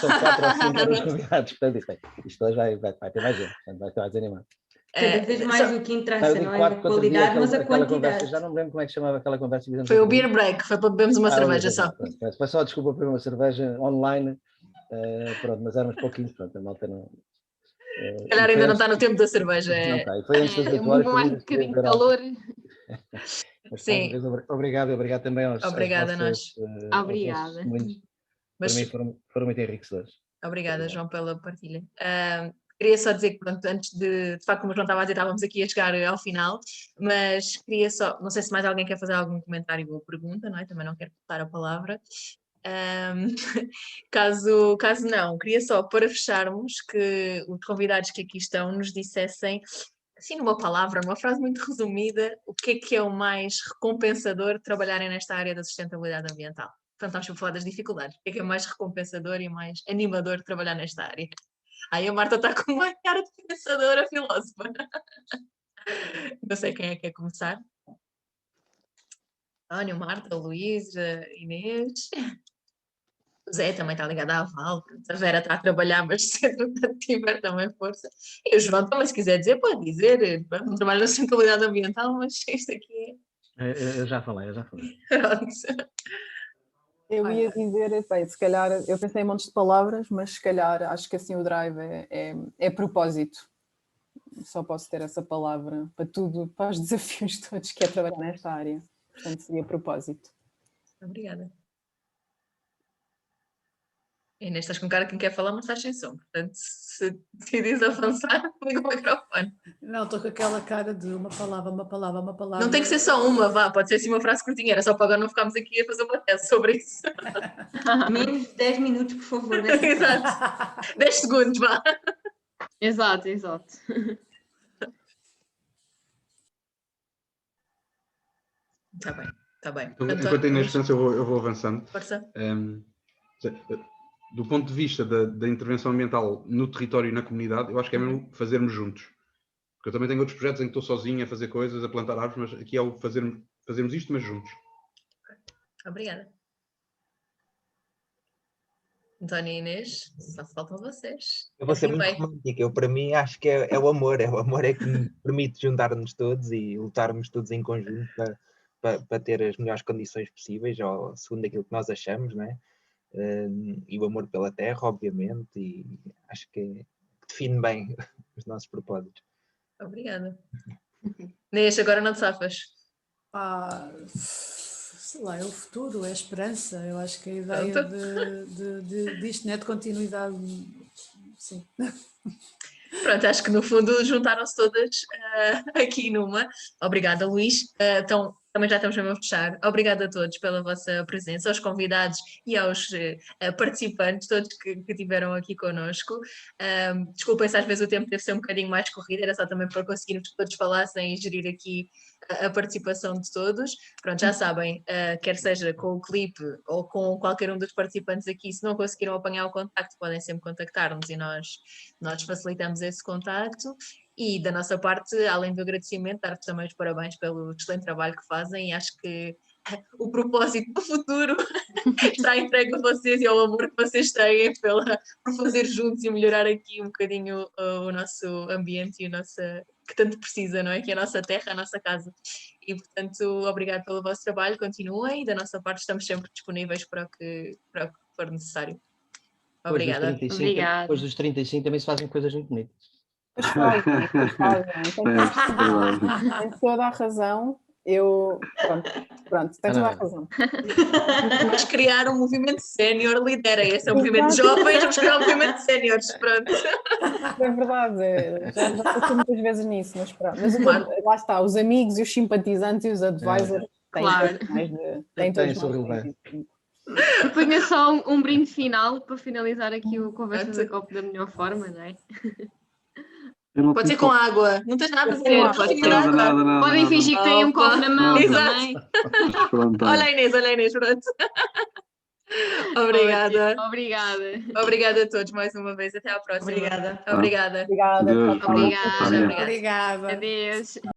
São 4 ou 5 eram os convidados, portanto isto hoje vai ter mais gente, portanto vai estar mais animado. Cada vez mais o que interessa, não é a qualidade, mas a quantidade. Conversa, já não me lembro como é que chamava aquela conversa. Foi o beer break, foi para bebermos uma cerveja só. Foi só desculpa por uma cerveja online, pronto, mas éramos pouquinhos, pronto, a malta não... Se calhar ainda não está no tempo da cerveja. Não está, e foi antes das 8 horas. Um bocadinho de calor. Mas, sim. Obrigado também aos Obrigada a nós. Obrigada. Para mim foram muito enriquecedores. Obrigada, João, pela partilha. Queria só dizer que, pronto, antes de facto, como o João estava a dizer, estávamos aqui a chegar ao final, mas queria só, não sei se mais alguém quer fazer algum comentário ou pergunta, não é? Também não quero cortar a palavra. Caso não, queria só, para fecharmos, que os convidados que aqui estão nos dissessem, assim numa palavra, numa frase muito resumida, o que é o mais recompensador de trabalharem nesta área da sustentabilidade ambiental. Portanto, estamos a falar das dificuldades. O que é o mais recompensador e mais animador de trabalhar nesta área? Aí a Marta está com uma cara de pensadora filósofa. Não sei quem é que quer começar. António, Marta, Luís, Inês. O Zé também está ligado à Val. A Vera está a trabalhar, mas se tiver também força. E o João também, se quiser dizer, pode dizer. Não trabalho na sustentabilidade ambiental, mas isto aqui Eu já falei. Pronto. Eu ia dizer, bem, se calhar, eu pensei em montes de palavras, mas se calhar acho que assim o drive é propósito. Só posso ter essa palavra para tudo, para os desafios todos que é trabalhar nesta área. Portanto, seria propósito. Obrigada. Inês, estás com cara que quem quer falar, mas estás sem som. Portanto, se decidires avançar, liga o microfone. Não, estou com aquela cara de uma palavra. Não tem que ser só uma, vá, pode ser assim uma frase curtinha, era só para agora não ficarmos aqui a fazer uma tese sobre isso. Menos de 10 minutos, por favor. Exato. 10 segundos, vá. Exato. Está bem. Então, enquanto a Inês pensa, eu vou avançando. Força. Do ponto de vista da intervenção ambiental no território e na comunidade, eu acho que é mesmo fazermos juntos. Porque eu também tenho outros projetos em que estou sozinho a fazer coisas, a plantar árvores, mas aqui é o fazermos isto, mas juntos. Obrigada. António e Inês, só faltam vocês. Eu vou ser muito romântico. Eu, para mim, acho que é o amor. É o amor é que me permite juntar-nos todos e lutarmos todos em conjunto para ter as melhores condições possíveis, ou segundo aquilo que nós achamos, não é? E o amor pela terra, obviamente, e acho que define bem os nossos propósitos. Obrigada. Inês, agora não te safas. Sei lá, é o futuro, é a esperança. Eu acho que a ideia disto, né, de continuidade, sim. Pronto, acho que no fundo juntaram-se todas aqui numa. Obrigada, Luís. Então, também já estamos mesmo a fechar. Obrigada a todos pela vossa presença, aos convidados e aos participantes, todos que estiveram aqui connosco. Desculpem se às vezes o tempo deve ser um bocadinho mais corrido, era só também para conseguirmos que todos falassem e gerir aqui a participação de todos. Pronto, já sabem, quer seja com o clipe ou com qualquer um dos participantes aqui, se não conseguiram apanhar o contacto, podem sempre contactar-nos e nós facilitamos esse contacto. E da nossa parte, além do agradecimento, dar-vos também os parabéns pelo excelente trabalho que fazem e acho que o propósito do futuro está entregue a vocês e ao amor que vocês têm por fazer juntos e melhorar aqui um bocadinho o nosso ambiente e o nosso, que tanto precisa, não é? Que é a nossa terra, a nossa casa. E, portanto, obrigado pelo vosso trabalho, continuem e da nossa parte estamos sempre disponíveis para o que for necessário. Obrigada. Depois dos 35 também se fazem coisas muito bonitas. Tem toda a razão. Pronto, tem toda a razão. Vamos criar um movimento sénior, lidera. Esse é o movimento de jovens, vamos criar um movimento de séniores. Pronto. É verdade, já passei muitas vezes nisso, mas pronto. Mas lá está, os amigos e os simpatizantes e os advisors têm todos mais. Ponha só um brinde final para finalizar aqui o Conversa da COP da melhor forma, não é? Pode ser com água, não tens nada a dizer, pode ser água. Podem fingir que têm um copo na mão também. Olha a Inês, pronto. Obrigada. Obrigada a todos mais uma vez, até à próxima. Obrigada. Obrigada. Obrigada. Adeus.